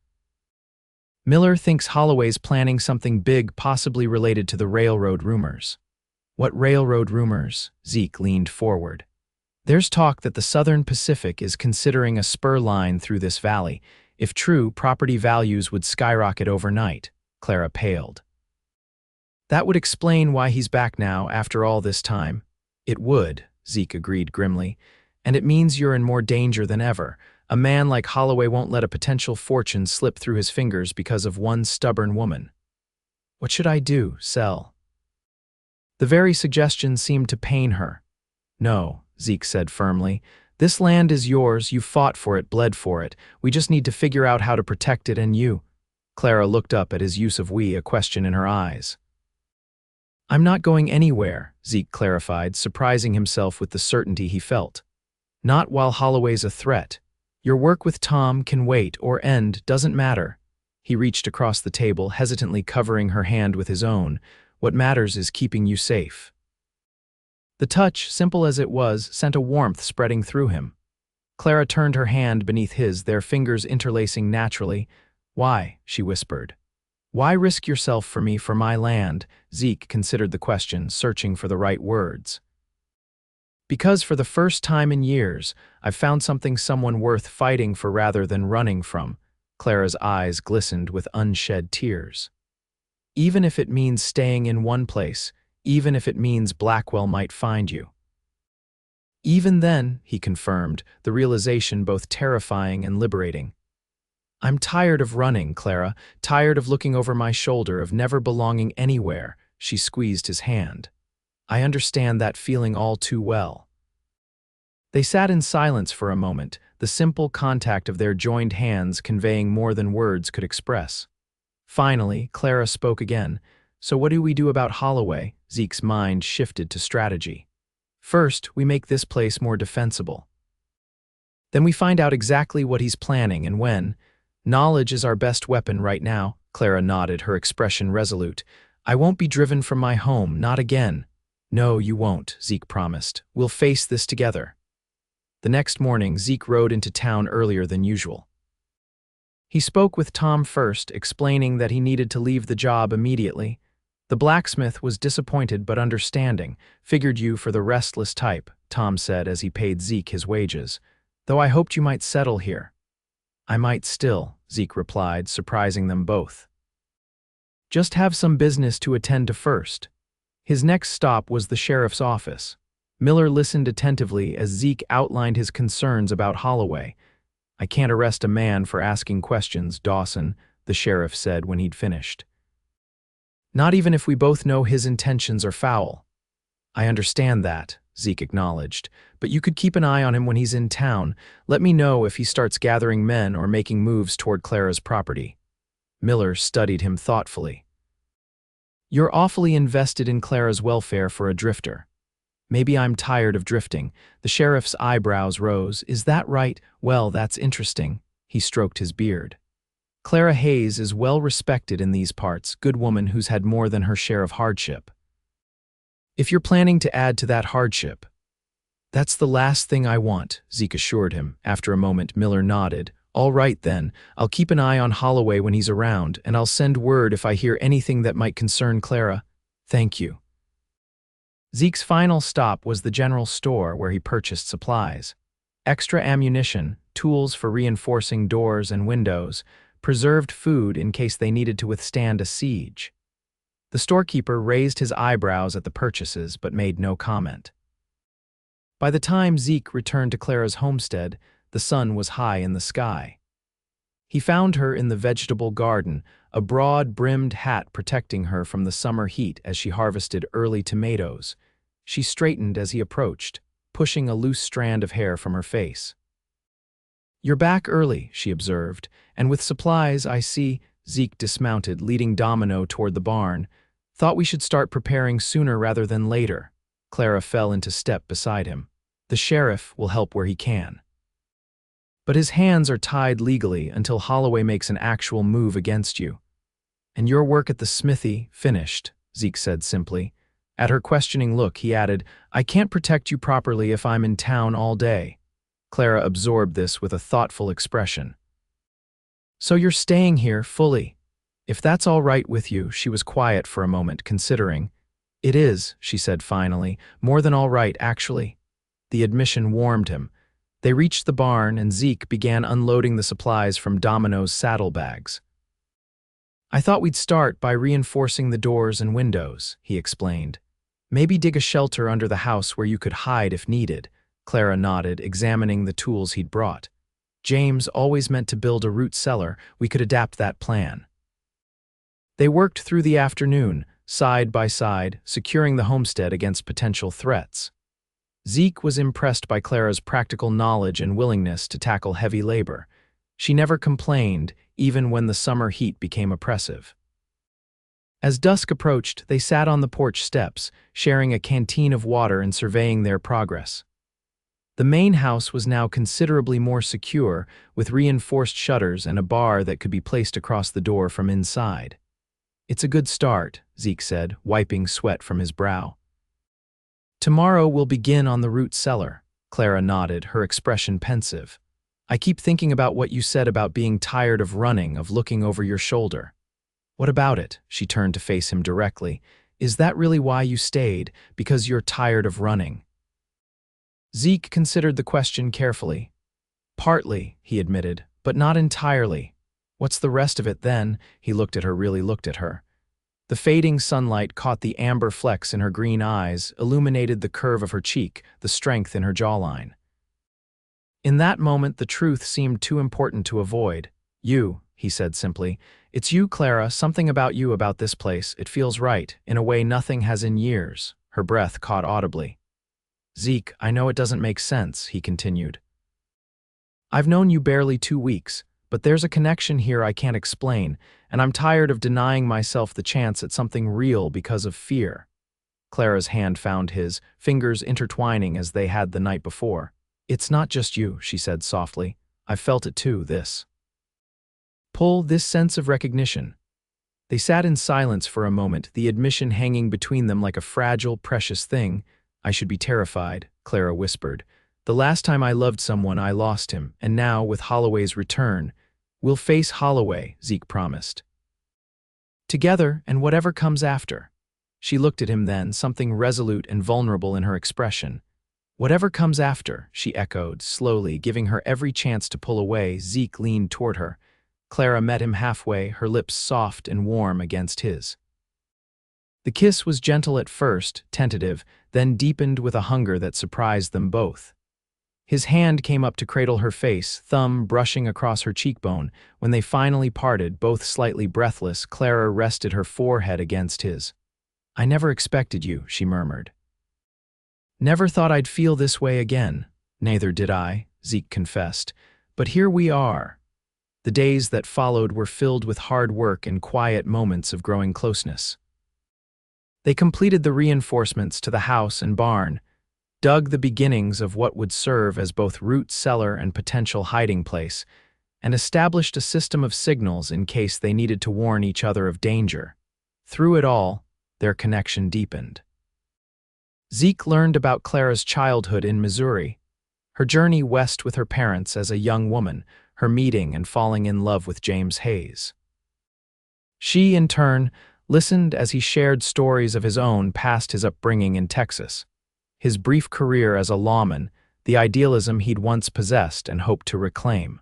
Miller thinks Holloway's planning something big, possibly related to the railroad rumors. What railroad rumors? Zeke leaned forward. There's talk that the Southern Pacific is considering a spur line through this valley. If true, property values would skyrocket overnight. Clara paled. That would explain why he's back now after all this time. It would, Zeke agreed grimly. And it means you're in more danger than ever. A man like Holloway won't let a potential fortune slip through his fingers because of one stubborn woman. What should I do? Sell? The very suggestion seemed to pain her. No, Zeke said firmly. This land is yours, you fought for it, bled for it. We just need to figure out how to protect it and you. Clara looked up at his use of we, a question in her eyes. I'm not going anywhere, Zeke clarified, surprising himself with the certainty he felt. Not while Holloway's a threat. Your work with Tom can wait or end, doesn't matter. He reached across the table, hesitantly covering her hand with his own. What matters is keeping you safe. The touch, simple as it was, sent a warmth spreading through him. Clara turned her hand beneath his, their fingers interlacing naturally. Why? She whispered. Why risk yourself for me, for my land? Zeke considered the question, searching for the right words. Because for the first time in years, I've found someone worth fighting for rather than running from. Clara's eyes glistened with unshed tears. Even if it means staying in one place, even if it means Blackwell might find you. Even then, he confirmed, the realization both terrifying and liberating. I'm tired of running, Clara, tired of looking over my shoulder, of never belonging anywhere. She squeezed his hand. I understand that feeling all too well. They sat in silence for a moment, the simple contact of their joined hands conveying more than words could express. Finally, Clara spoke again. So what do we do about Holloway? Zeke's mind shifted to strategy. First, we make this place more defensible. Then we find out exactly what he's planning and when. Knowledge is our best weapon right now. Clara nodded, her expression resolute. I won't be driven from my home, not again. No, you won't, Zeke promised. We'll face this together. The next morning, Zeke rode into town earlier than usual. He spoke with Tom first, explaining that he needed to leave the job immediately. The blacksmith was disappointed but understanding. Figured you for the restless type, Tom said as he paid Zeke his wages. Though I hoped you might settle here. I might still, Zeke replied, surprising them both. Just have some business to attend to first. His next stop was the sheriff's office. Miller listened attentively as Zeke outlined his concerns about Holloway. I can't arrest a man for asking questions, Dawson, the sheriff said when he'd finished. Not even if we both know his intentions are foul. I understand that, Zeke acknowledged, but you could keep an eye on him when he's in town. Let me know if he starts gathering men or making moves toward Clara's property. Miller studied him thoughtfully. You're awfully invested in Clara's welfare for a drifter. Maybe I'm tired of drifting. The sheriff's eyebrows rose. Is that right? Well, that's interesting. He stroked his beard. Clara Hayes is well respected in these parts, good woman who's had more than her share of hardship. If you're planning to add to that hardship, that's the last thing I want, Zeke assured him. After a moment, Miller nodded. All right then, I'll keep an eye on Holloway when he's around, and I'll send word if I hear anything that might concern Clara. Thank you. Zeke's final stop was the general store where he purchased supplies. Extra ammunition, tools for reinforcing doors and windows, preserved food in case they needed to withstand a siege. The storekeeper raised his eyebrows at the purchases but made no comment. By the time Zeke returned to Clara's homestead, the sun was high in the sky. He found her in the vegetable garden, a broad-brimmed hat protecting her from the summer heat as she harvested early tomatoes. She straightened as he approached, pushing a loose strand of hair from her face. You're back early, she observed, and with supplies, I see. Zeke dismounted, leading Domino toward the barn. Thought we should start preparing sooner rather than later. Clara fell into step beside him. The sheriff will help where he can. But his hands are tied legally until Holloway makes an actual move against you. And your work at the smithy finished, Zeke said simply. At her questioning look, he added, I can't protect you properly if I'm in town all day. Clara absorbed this with a thoughtful expression. So you're staying here fully. If that's all right with you, she was quiet for a moment, considering. It is, she said finally, more than all right, actually. The admission warmed him. They reached the barn and Zeke began unloading the supplies from Domino's saddlebags. I thought we'd start by reinforcing the doors and windows, he explained. Maybe dig a shelter under the house where you could hide if needed. Clara nodded, examining the tools he'd brought. James always meant to build a root cellar. We could adapt that plan. They worked through the afternoon, side by side, securing the homestead against potential threats. Zeke was impressed by Clara's practical knowledge and willingness to tackle heavy labor. She never complained, even when the summer heat became oppressive. As dusk approached, they sat on the porch steps, sharing a canteen of water and surveying their progress. The main house was now considerably more secure, with reinforced shutters and a bar that could be placed across the door from inside. It's a good start, Zeke said, wiping sweat from his brow. Tomorrow we'll begin on the root cellar. Clara nodded, her expression pensive. I keep thinking about what you said about being tired of running, of looking over your shoulder. What about it? She turned to face him directly. Is that really why you stayed? Because you're tired of running? Zeke considered the question carefully. Partly, he admitted, but not entirely. What's the rest of it then? He really looked at her. The fading sunlight caught the amber flecks in her green eyes, illuminated the curve of her cheek, the strength in her jawline. In that moment, the truth seemed too important to avoid. You, he said simply. It's you, Clara, something about you about this place. It feels right, in a way nothing has in years. Her breath caught audibly. Zeke, I know it doesn't make sense, he continued. I've known you barely 2 weeks, but there's a connection here I can't explain, and I'm tired of denying myself the chance at something real because of fear. Clara's hand found his, fingers intertwining as they had the night before. It's not just you, she said softly. I've felt it too, this pull, this sense of recognition. They sat in silence for a moment, the admission hanging between them like a fragile, precious thing. I should be terrified, Clara whispered, The last time I loved someone, I lost him, and now, with Holloway's return, we'll face Holloway, Zeke promised. Together, and whatever comes after. She looked at him then, something resolute and vulnerable in her expression. Whatever comes after, she echoed, slowly, giving her every chance to pull away. Zeke leaned toward her. Clara met him halfway, her lips soft and warm against his. The kiss was gentle at first, tentative, then deepened with a hunger that surprised them both. His hand came up to cradle her face, thumb brushing across her cheekbone. When they finally parted, both slightly breathless, Clara rested her forehead against his. "I never expected you," she murmured. "Never thought I'd feel this way again." "Neither did I," Zeke confessed. "But here we are." The days that followed were filled with hard work and quiet moments of growing closeness. They completed the reinforcements to the house and barn, dug the beginnings of what would serve as both root cellar and potential hiding place, and established a system of signals in case they needed to warn each other of danger. Through it all, their connection deepened. Zeke learned about Clara's childhood in Missouri, her journey west with her parents as a young woman, her meeting and falling in love with James Hayes. She, in turn, listened as he shared stories of his own past, his upbringing in Texas, his brief career as a lawman, the idealism he'd once possessed and hoped to reclaim.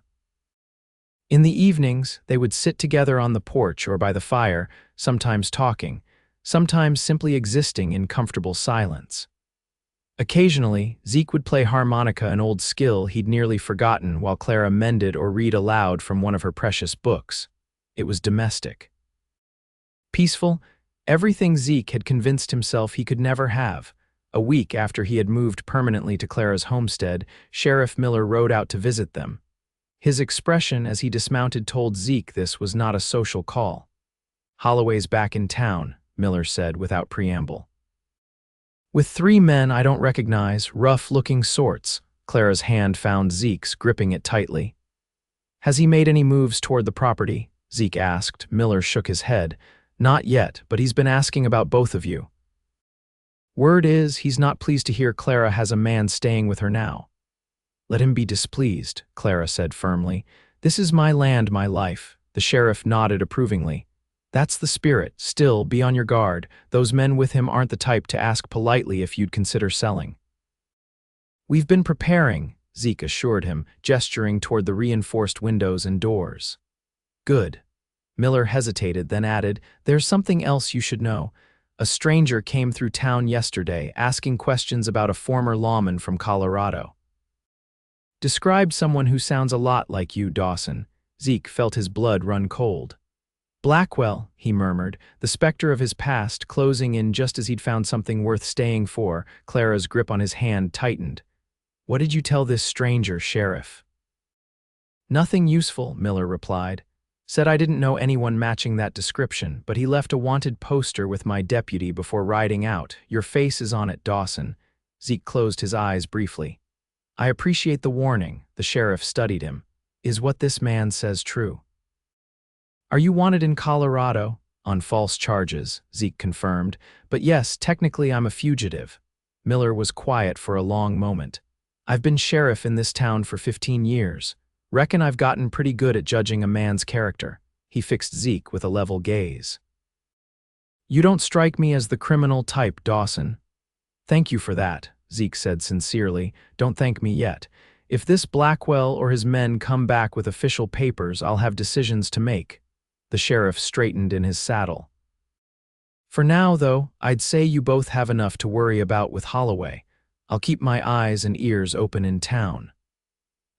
In the evenings, they would sit together on the porch or by the fire, sometimes talking, sometimes simply existing in comfortable silence. Occasionally, Zeke would play harmonica, an old skill he'd nearly forgotten, while Clara mended or read aloud from one of her precious books. It was domestic. Peaceful, everything Zeke had convinced himself he could never have. A week after he had moved permanently to Clara's homestead, Sheriff Miller rode out to visit them. His expression as he dismounted told Zeke this was not a social call. "Holloway's back in town," Miller said without preamble. "With 3 men I don't recognize, rough-looking sorts." Clara's hand found Zeke's, gripping it tightly. "Has he made any moves toward the property?" Zeke asked. Miller shook his head. "Not yet, but he's been asking about both of you. Word is he's not pleased to hear Clara has a man staying with her now." "Let him be displeased," Clara said firmly. "This is my land, my life." The sheriff nodded approvingly. "That's the spirit. Still, be on your guard. Those men with him aren't the type to ask politely if you'd consider selling." "We've been preparing," Zeke assured him, gesturing toward the reinforced windows and doors. "Good." Miller hesitated, then added, "There's something else you should know. A stranger came through town yesterday, asking questions about a former lawman from Colorado." "Describe someone who sounds a lot like you, Dawson." Zeke felt his blood run cold. "Blackwell," he murmured, the specter of his past closing in just as he'd found something worth staying for. Clara's grip on his hand tightened. "What did you tell this stranger, Sheriff?" "Nothing useful," Miller replied. "Said I didn't know anyone matching that description, but he left a wanted poster with my deputy before riding out. Your face is on it, Dawson." Zeke closed his eyes briefly. "I appreciate the warning." The sheriff studied him. "Is what this man says true?" "Are you wanted in Colorado?" "On false charges," Zeke confirmed. "But yes, technically I'm a fugitive." Miller was quiet for a long moment. "I've been sheriff in this town for 15 years. Reckon I've gotten pretty good at judging a man's character." He fixed Zeke with a level gaze. "You don't strike me as the criminal type, Dawson." "Thank you for that," Zeke said sincerely. "Don't thank me yet. If this Blackwell or his men come back with official papers, I'll have decisions to make." The sheriff straightened in his saddle. "For now, though, I'd say you both have enough to worry about with Holloway. I'll keep my eyes and ears open in town."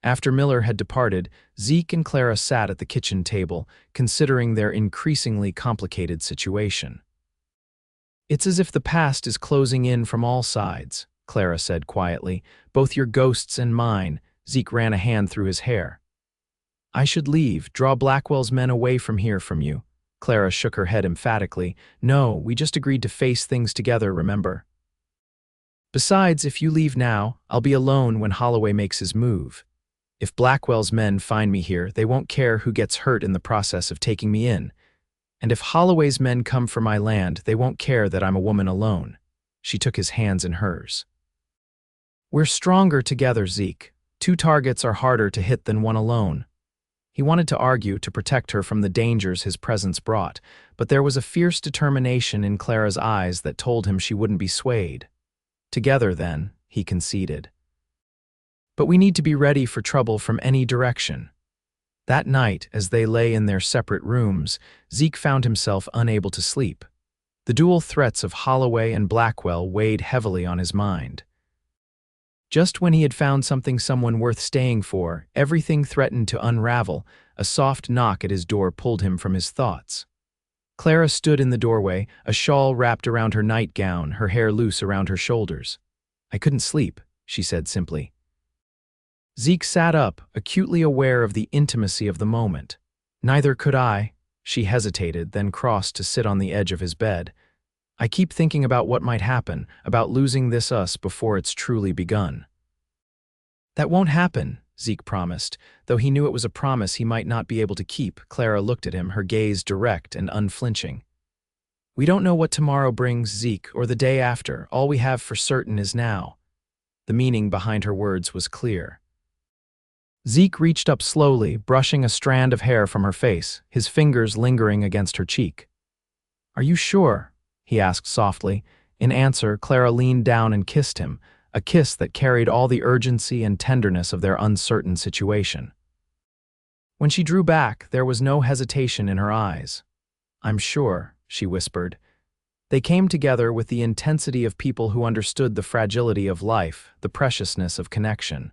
After Miller had departed, Zeke and Clara sat at the kitchen table, considering their increasingly complicated situation. "It's as if the past is closing in from all sides," Clara said quietly. "Both your ghosts and mine." Zeke ran a hand through his hair. "I should leave, draw Blackwell's men away from here from you." Clara shook her head emphatically. "No, we just agreed to face things together, remember? Besides, if you leave now, I'll be alone when Holloway makes his move. If Blackwell's men find me here, they won't care who gets hurt in the process of taking me in. And if Holloway's men come for my land, they won't care that I'm a woman alone." She took his hands in hers. We're stronger together, Zeke. Two targets are harder to hit than one alone. He wanted to argue to protect her from the dangers his presence brought, but there was a fierce determination in Clara's eyes that told him she wouldn't be swayed. Together, then, he conceded. But we need to be ready for trouble from any direction. That night, as they lay in their separate rooms, Zeke found himself unable to sleep. The dual threats of Holloway and Blackwell weighed heavily on his mind. Just when he had found someone worth staying for, everything threatened to unravel. A soft knock at his door pulled him from his thoughts. Clara stood in the doorway, a shawl wrapped around her nightgown, her hair loose around her shoulders. "I couldn't sleep," she said simply. Zeke sat up, acutely aware of the intimacy of the moment. "Neither could I." She hesitated, then crossed to sit on the edge of his bed. "I keep thinking about what might happen, about losing this us before it's truly begun." "That won't happen," Zeke promised. Though he knew it was a promise he might not be able to keep, Clara looked at him, her gaze direct and unflinching. "We don't know what tomorrow brings, Zeke, or the day after. All we have for certain is now." The meaning behind her words was clear. Zeke reached up slowly, brushing a strand of hair from her face, his fingers lingering against her cheek. "Are you sure?" he asked softly. In answer, Clara leaned down and kissed him, a kiss that carried all the urgency and tenderness of their uncertain situation. When she drew back, there was no hesitation in her eyes. "I'm sure," she whispered. They came together with the intensity of people who understood the fragility of life, the preciousness of connection.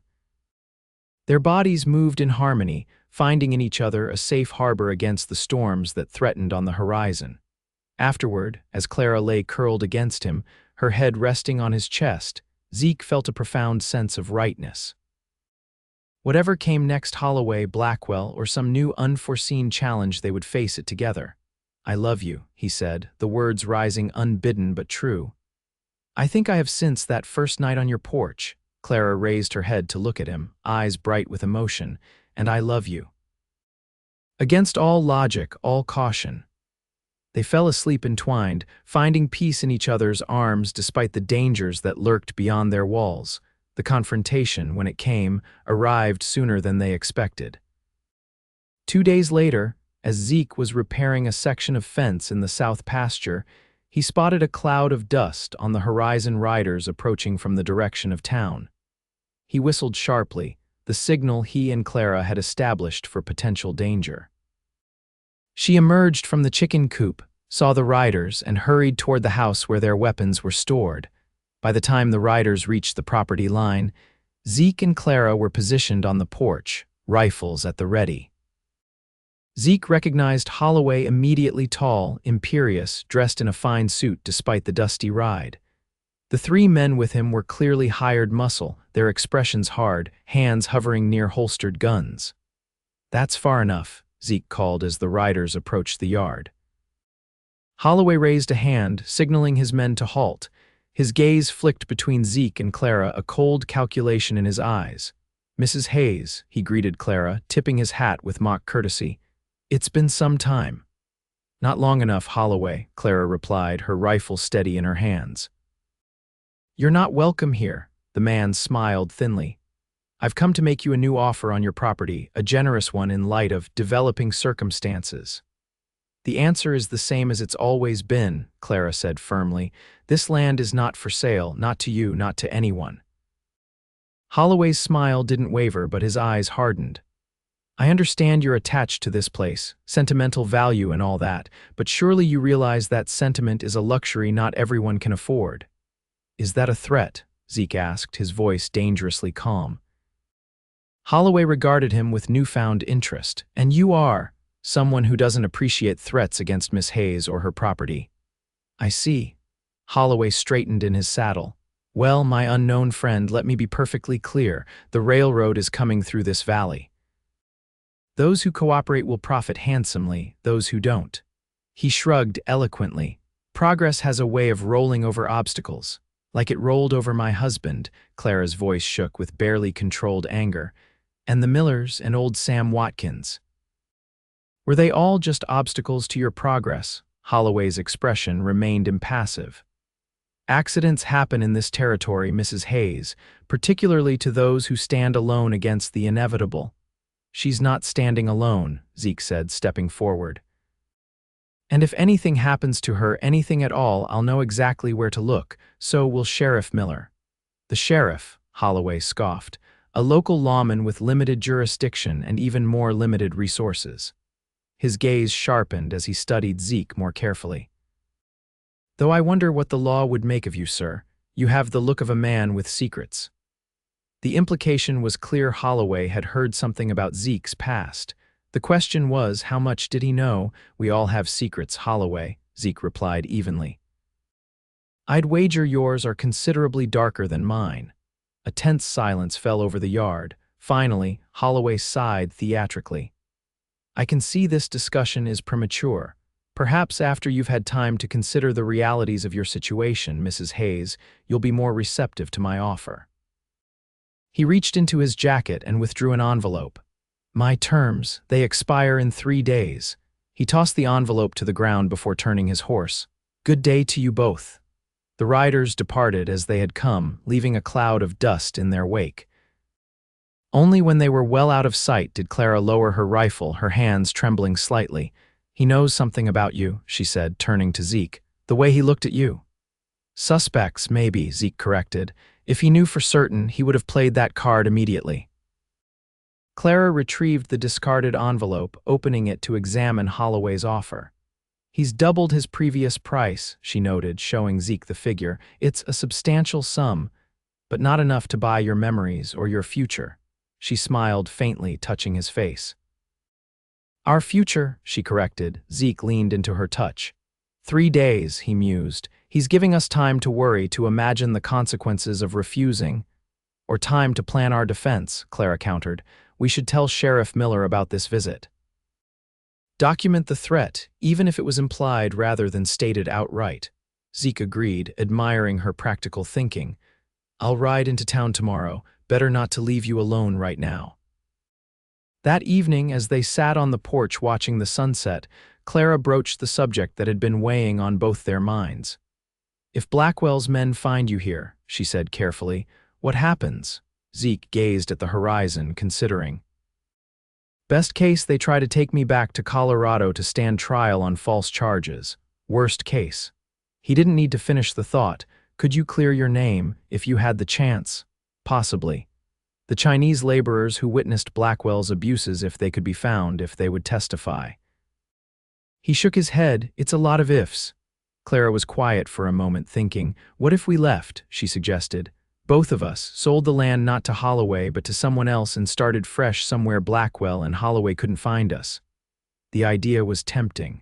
Their bodies moved in harmony, finding in each other a safe harbor against the storms that threatened on the horizon. Afterward, as Clara lay curled against him, her head resting on his chest, Zeke felt a profound sense of rightness. Whatever came next, Holloway, Blackwell, or some new unforeseen challenge, they would face it together. "I love you," he said, the words rising unbidden but true. "I think I have since that first night on your porch." Clara raised her head to look at him, eyes bright with emotion. "And I love you." Against all logic, all caution. They fell asleep entwined, finding peace in each other's arms despite the dangers that lurked beyond their walls. The confrontation, when it came, arrived sooner than they expected. 2 days later, as Zeke was repairing a section of fence in the south pasture, he spotted a cloud of dust on the horizon, riders approaching from the direction of town. He whistled sharply, the signal he and Clara had established for potential danger. She emerged from the chicken coop, saw the riders, and hurried toward the house where their weapons were stored. By the time the riders reached the property line, Zeke and Clara were positioned on the porch, rifles at the ready. Zeke recognized Holloway immediately, tall, imperious, dressed in a fine suit despite the dusty ride. The 3 men with him were clearly hired muscle, their expressions hard, hands hovering near holstered guns. "That's far enough," Zeke called as the riders approached the yard. Holloway raised a hand, signaling his men to halt. His gaze flicked between Zeke and Clara, a cold calculation in his eyes. "Mrs. Hayes," he greeted Clara, tipping his hat with mock courtesy. "It's been some time." "Not long enough, Holloway," Clara replied, her rifle steady in her hands. "You're not welcome here," the man smiled thinly. "I've come to make you a new offer on your property, a generous one in light of developing circumstances." "The answer is the same as it's always been," Clara said firmly. "This land is not for sale, not to you, not to anyone." Holloway's smile didn't waver, but his eyes hardened. "I understand you're attached to this place, sentimental value and all that, but surely you realize that sentiment is a luxury not everyone can afford." "Is that a threat?" Zeke asked, his voice dangerously calm. Holloway regarded him with newfound interest. "And you are someone who doesn't appreciate threats against Miss Hayes or her property." "I see." Holloway straightened in his saddle. "Well, my unknown friend, let me be perfectly clear. The railroad is coming through this valley. Those who cooperate will profit handsomely, those who don't." He shrugged eloquently. "Progress has a way of rolling over obstacles. Like it rolled over my husband," Clara's voice shook with barely controlled anger, "and the Millers and old Sam Watkins. Were they all just obstacles to your progress?" Holloway's expression remained impassive. Accidents happen in this territory, Mrs. Hayes, particularly to those who stand alone against the inevitable. She's not standing alone, Zeke said, stepping forward. And if anything happens to her, anything at all, I'll know exactly where to look, so will Sheriff Miller. The sheriff, Holloway scoffed, a local lawman with limited jurisdiction and even more limited resources. His gaze sharpened as he studied Zeke more carefully. Though I wonder what the law would make of you, sir. You have the look of a man with secrets. The implication was clear. Holloway had heard something about Zeke's past. The question was, how much did he know? We all have secrets, Holloway, Zeke replied evenly. I'd wager yours are considerably darker than mine. A tense silence fell over the yard. Finally, Holloway sighed theatrically. I can see this discussion is premature. Perhaps after you've had time to consider the realities of your situation, Mrs. Hayes, you'll be more receptive to my offer. He reached into his jacket and withdrew an envelope. My terms, they expire in 3 days. He tossed the envelope to the ground before turning his horse. Good day to you both. The riders departed as they had come, leaving a cloud of dust in their wake. Only when they were well out of sight did Clara lower her rifle, her hands trembling slightly. He knows something about you, she said, turning to Zeke. The way he looked at you. Suspects, maybe, Zeke corrected. If he knew for certain, he would have played that card immediately. Clara retrieved the discarded envelope, opening it to examine Holloway's offer. He's doubled his previous price, she noted, showing Zeke the figure. It's a substantial sum, but not enough to buy your memories or your future. She smiled faintly, touching his face. Our future, she corrected. Zeke leaned into her touch. 3 days, he mused. He's giving us time to worry, to imagine the consequences of refusing. Or time to plan our defense, Clara countered. We should tell Sheriff Miller about this visit. Document the threat, even if it was implied rather than stated outright. Zeke agreed, admiring her practical thinking. I'll ride into town tomorrow. Better not to leave you alone right now. That evening, as they sat on the porch watching the sunset, Clara broached the subject that had been weighing on both their minds. If Blackwell's men find you here, she said carefully, what happens? Zeke gazed at the horizon, considering. Best case, they try to take me back to Colorado to stand trial on false charges. Worst case. He didn't need to finish the thought. Could you clear your name if you had the chance? Possibly. The Chinese laborers who witnessed Blackwell's abuses, if they could be found, if they would testify. He shook his head. It's a lot of ifs. Clara was quiet for a moment, thinking. What if we left, she suggested. Both of us sold the land not to Holloway but to someone else and started fresh somewhere Blackwell and Holloway couldn't find us. The idea was tempting.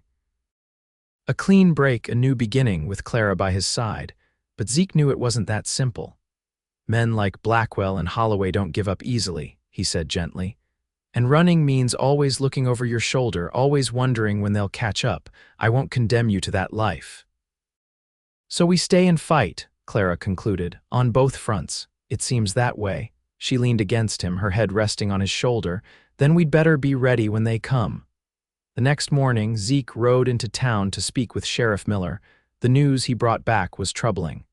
A clean break, a new beginning with Clara by his side, but Zeke knew it wasn't that simple. Men like Blackwell and Holloway don't give up easily, he said gently. And running means always looking over your shoulder, always wondering when they'll catch up. I won't condemn you to that life. So we stay and fight, Clara concluded, on both fronts. It seems that way. She leaned against him, her head resting on his shoulder. Then we'd better be ready when they come. The next morning, Zeke rode into town to speak with Sheriff Miller. The news he brought back was troubling.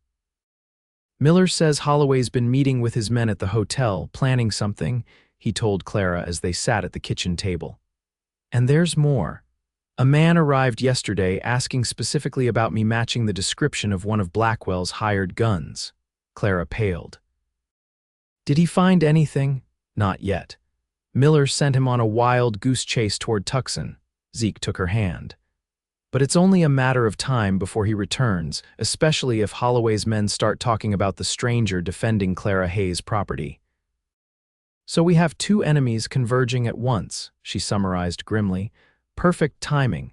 Miller says Holloway's been meeting with his men at the hotel, planning something, he told Clara as they sat at the kitchen table. And there's more. A man arrived yesterday asking specifically about me matching the description of one of Blackwell's hired guns. Clara paled. Did he find anything? Not yet. Miller sent him on a wild goose chase toward Tucson. Zeke took her hand. But it's only a matter of time before he returns, especially if Holloway's men start talking about the stranger defending Clara Hayes' property. So we have 2 enemies converging at once, she summarized grimly. Perfect timing.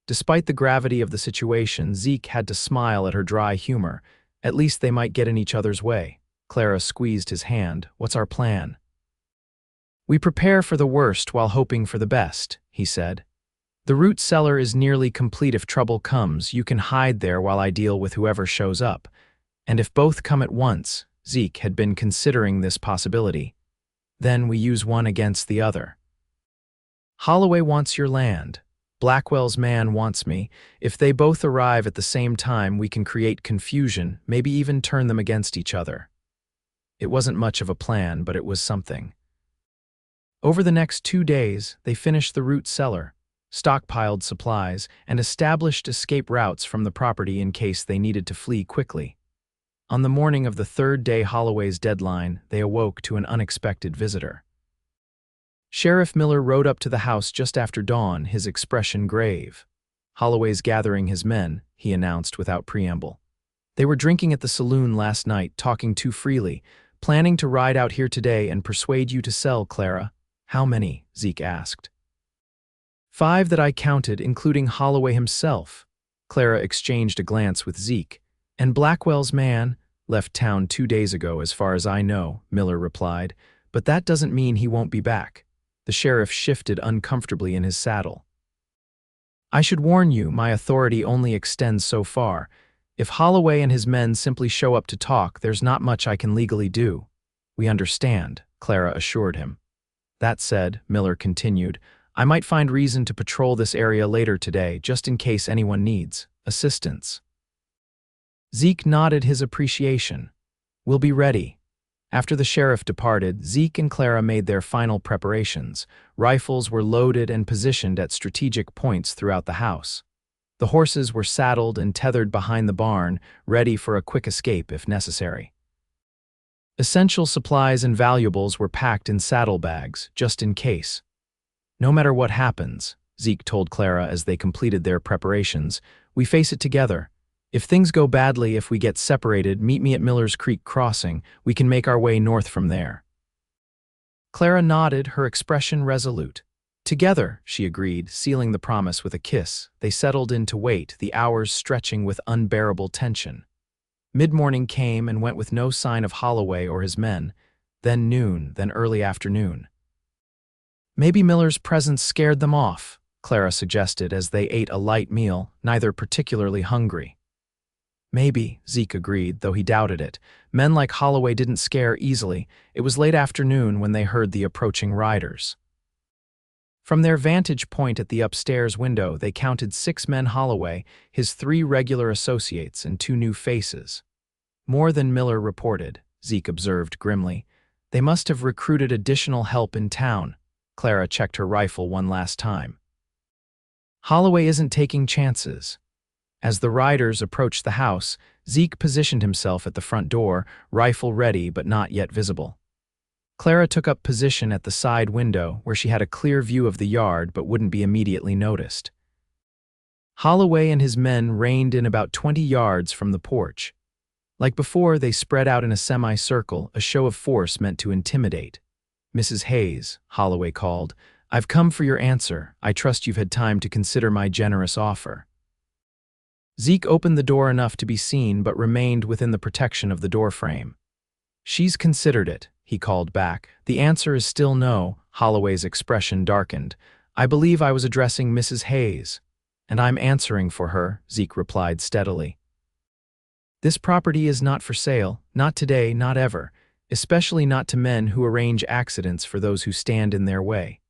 Despite the gravity of the situation, Zeke had to smile at her dry humor. At least they might get in each other's way. Clara squeezed his hand. What's our plan? We prepare for the worst while hoping for the best, he said. The root cellar is nearly complete. If trouble comes, you can hide there while I deal with whoever shows up. And if both come at once, Zeke had been considering this possibility, then we use one against the other. Holloway wants your land. Blackwell's man wants me. If they both arrive at the same time, we can create confusion, maybe even turn them against each other. It wasn't much of a plan, but it was something. Over the next 2 days, they finished the root cellar, stockpiled supplies, and established escape routes from the property in case they needed to flee quickly. On the morning of the third day Holloway's deadline, they awoke to an unexpected visitor. Sheriff Miller rode up to the house just after dawn, his expression grave. "Holloway's gathering his men," he announced without preamble. "They were drinking at the saloon last night, talking too freely, planning to ride out here today and persuade you to sell, Clara." "How many?" Zeke asked. "5 that I counted, including Holloway himself." Clara exchanged a glance with Zeke. "And Blackwell's man left town 2 days ago, as far as I know," Miller replied. "But that doesn't mean he won't be back." The sheriff shifted uncomfortably in his saddle. "I should warn you, my authority only extends so far. If Holloway and his men simply show up to talk, there's not much I can legally do." "We understand," Clara assured him. "That said," Miller continued, "I might find reason to patrol this area later today, just in case anyone needs assistance." Zeke nodded his appreciation. "We'll be ready." After the sheriff departed, Zeke and Clara made their final preparations. Rifles were loaded and positioned at strategic points throughout the house. The horses were saddled and tethered behind the barn, ready for a quick escape if necessary. Essential supplies and valuables were packed in saddlebags, just in case. "No matter what happens," Zeke told Clara as they completed their preparations, "we face it together. If things go badly, if we get separated, meet me at Miller's Creek Crossing. We can make our way north from there." Clara nodded, her expression resolute. "Together," she agreed, sealing the promise with a kiss. They settled in to wait, the hours stretching with unbearable tension. Mid-morning came and went with no sign of Holloway or his men. Then noon, then early afternoon. "Maybe Miller's presence scared them off," Clara suggested as they ate a light meal, neither particularly hungry. "Maybe," Zeke agreed, though he doubted it. Men like Holloway didn't scare easily. It was late afternoon when they heard the approaching riders. From their vantage point at the upstairs window, they counted 6 men: Holloway, his 3 regular associates, and 2 new faces. "More than Miller reported," Zeke observed grimly. "They must have recruited additional help in town." Clara checked her rifle one last time. "Holloway isn't taking chances." As the riders approached the house, Zeke positioned himself at the front door, rifle ready but not yet visible. Clara took up position at the side window, where she had a clear view of the yard but wouldn't be immediately noticed. Holloway and his men reined in about 20 yards from the porch. Like before, they spread out in a semicircle, a show of force meant to intimidate. "Mrs. Hayes," Holloway called, "I've come for your answer. I trust you've had time to consider my generous offer." Zeke opened the door enough to be seen but remained within the protection of the doorframe. "She's considered it," he called back. "The answer is still no." Holloway's expression darkened. "I believe I was addressing Mrs. Hayes." "And I'm answering for her," Zeke replied steadily. "This property is not for sale, not today, not ever, especially not to men who arrange accidents for those who stand in their way."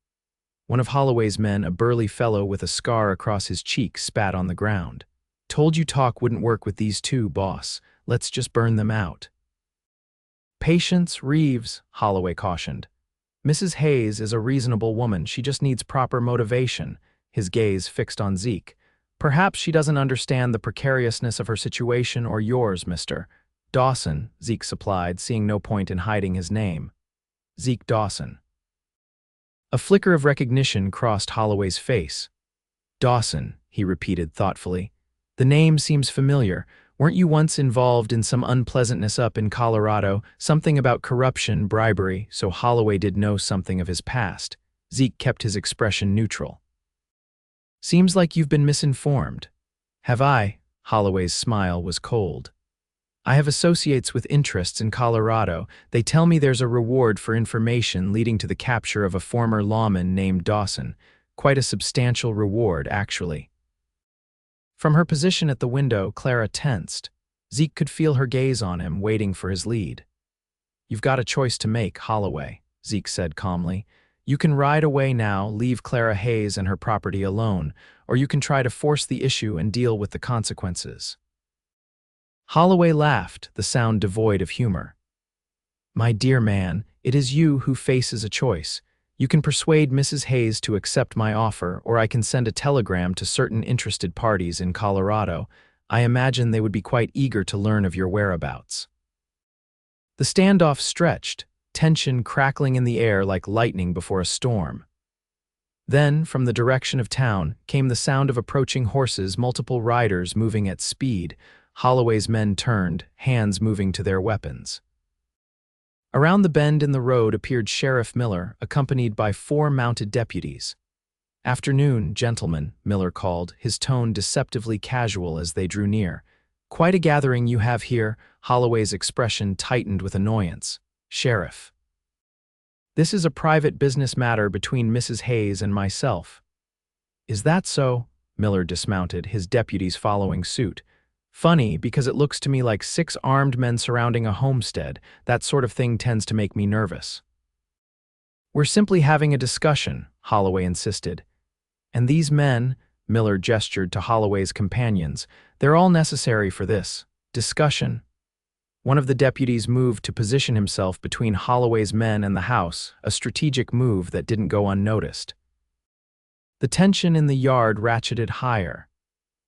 One of Holloway's men, a burly fellow with a scar across his cheek, spat on the ground. "Told you talk wouldn't work with these 2, boss. Let's just burn them out." "Patience, Reeves," Holloway cautioned. "Mrs. Hayes is a reasonable woman. She just needs proper motivation." His gaze fixed on Zeke. "Perhaps she doesn't understand the precariousness of her situation or yours, Mr. Dawson," Zeke supplied, seeing no point in hiding his name. "Zeke Dawson." A flicker of recognition crossed Holloway's face. "Dawson," he repeated thoughtfully. "The name seems familiar. Weren't you once involved in some unpleasantness up in Colorado? Something about corruption, bribery," so Holloway did know something of his past. Zeke kept his expression neutral. "Seems like you've been misinformed." "Have I?" Holloway's smile was cold. "I have associates with interests in Colorado. They tell me there's a reward for information leading to the capture of a former lawman named Dawson. Quite a substantial reward, actually." From her position at the window, Clara tensed. Zeke could feel her gaze on him, waiting for his lead. "You've got a choice to make, Holloway," Zeke said calmly. You can ride away now, leave Clara Hayes and her property alone, or you can try to force the issue and deal with the consequences." Holloway laughed, the sound devoid of humor. "My dear man, it is you who faces a choice. You can persuade Mrs. Hayes to accept my offer, or I can send a telegram to certain interested parties in Colorado. I imagine they would be quite eager to learn of your whereabouts." The standoff stretched, tension crackling in the air like lightning before a storm. Then, from the direction of town, came the sound of approaching horses, multiple riders moving at speed. Holloway's men turned, hands moving to their weapons. Around the bend in the road appeared Sheriff Miller, accompanied by 4 mounted deputies. "Afternoon, gentlemen," Miller called, his tone deceptively casual as they drew near. "Quite a gathering you have here." Holloway's expression tightened with annoyance. "Sheriff, this is a private business matter between Mrs. Hayes and myself." "Is that so?" Miller dismounted, his deputies following suit. "Funny, because it looks to me like 6 armed men surrounding a homestead. That sort of thing tends to make me nervous." "We're simply having a discussion," Holloway insisted. "And these men," Miller gestured to Holloway's companions, "they're all necessary for this discussion." One of the deputies moved to position himself between Holloway's men and the house, a strategic move that didn't go unnoticed. The tension in the yard ratcheted higher.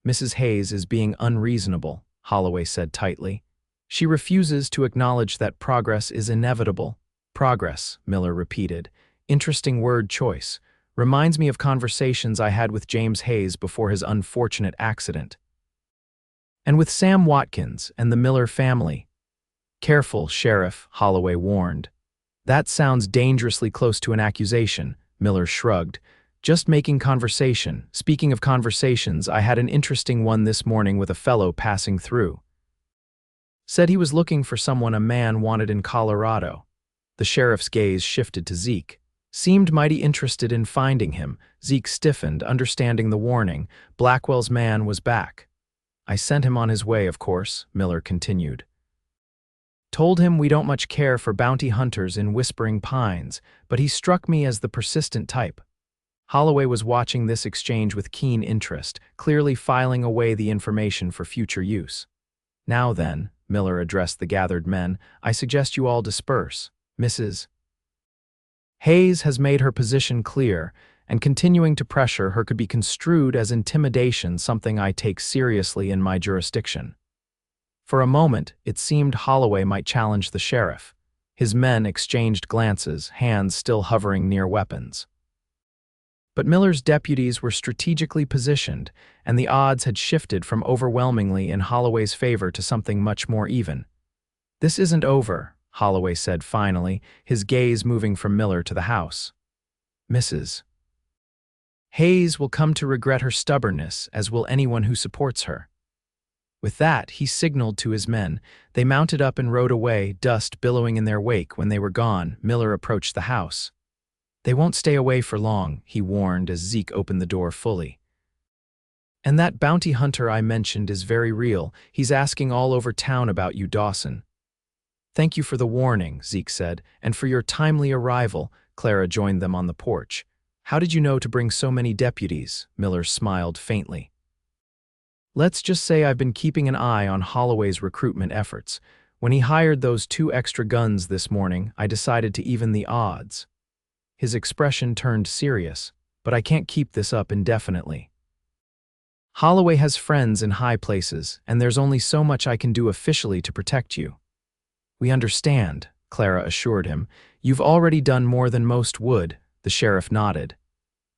"Mrs. Hayes is being unreasonable," Holloway said tightly. "She refuses to acknowledge that progress is inevitable." "Progress," Miller repeated. "Interesting word choice. Reminds me of conversations I had with James Hayes before his unfortunate accident. And with Sam Watkins and the Miller family." "Careful, Sheriff," Holloway warned. "That sounds dangerously close to an accusation," Miller shrugged. "Just making conversation. Speaking of conversations, I had an interesting one this morning with a fellow passing through. Said he was looking for someone a man wanted in Colorado." The sheriff's gaze shifted to Zeke. "Seemed mighty interested in finding him." Zeke stiffened, understanding the warning. Blackwell's man was back. "I sent him on his way, of course," Miller continued. "Told him we don't much care for bounty hunters in Whispering Pines, but he struck me as the persistent type." Holloway was watching this exchange with keen interest, clearly filing away the information for future use. "Now then," Miller addressed the gathered men, "I suggest you all disperse. Mrs. Hayes has made her position clear, and continuing to pressure her could be construed as intimidation, something I take seriously in my jurisdiction." For a moment, it seemed Holloway might challenge the sheriff. His men exchanged glances, hands still hovering near weapons. But Miller's deputies were strategically positioned, and the odds had shifted from overwhelmingly in Holloway's favor to something much more even. "This isn't over," Holloway said finally, his gaze moving from Miller to the house. "Mrs. Hayes will come to regret her stubbornness, as will anyone who supports her." With that, he signaled to his men. They mounted up and rode away, dust billowing in their wake. When they were gone, Miller approached the house. "They won't stay away for long," he warned as Zeke opened the door fully. "And that bounty hunter I mentioned is very real. He's asking all over town about you, Dawson." "Thank you for the warning," Zeke said, "and for your timely arrival." Clara joined them on the porch. "How did you know to bring so many deputies?" Miller smiled faintly. "Let's just say I've been keeping an eye on Holloway's recruitment efforts. When he hired those 2 extra guns this morning, I decided to even the odds." His expression turned serious. "But I can't keep this up indefinitely. Holloway has friends in high places, and there's only so much I can do officially to protect you." "We understand," Clara assured him. "You've already done more than most would." The sheriff nodded.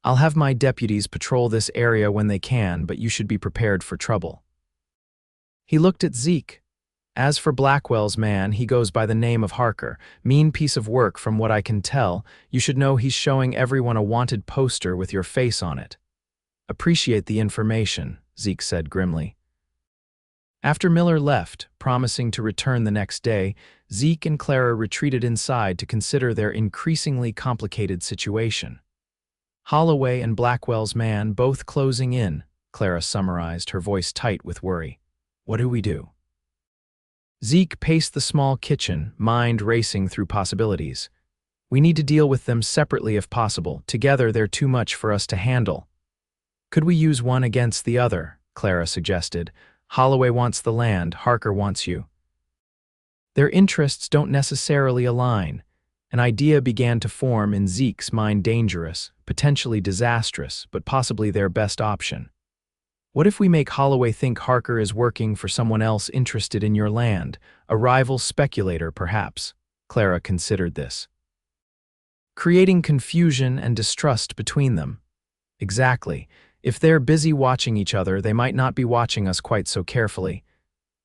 "I'll have my deputies patrol this area when they can, but you should be prepared for trouble." He looked at Zeke. "As for Blackwell's man, he goes by the name of Harker. Mean piece of work from what I can tell. You should know he's showing everyone a wanted poster with your face on it." "Appreciate the information," Zeke said grimly. After Miller left, promising to return the next day, Zeke and Clara retreated inside to consider their increasingly complicated situation. "Holloway and Blackwell's man both closing in," Clara summarized, her voice tight with worry. "What do we do?" Zeke paced the small kitchen, mind racing through possibilities. We need to deal with them separately if possible. Together, they're too much for us to handle. Could we use one against the other? Clara suggested. Holloway wants the land, Harker wants you. Their interests don't necessarily align. An idea began to form in Zeke's mind, dangerous, potentially disastrous, but possibly their best option. What if we make Holloway think Harker is working for someone else interested in your land, a rival speculator perhaps? Clara considered this. Creating confusion and distrust between them. Exactly. If they're busy watching each other, they might not be watching us quite so carefully.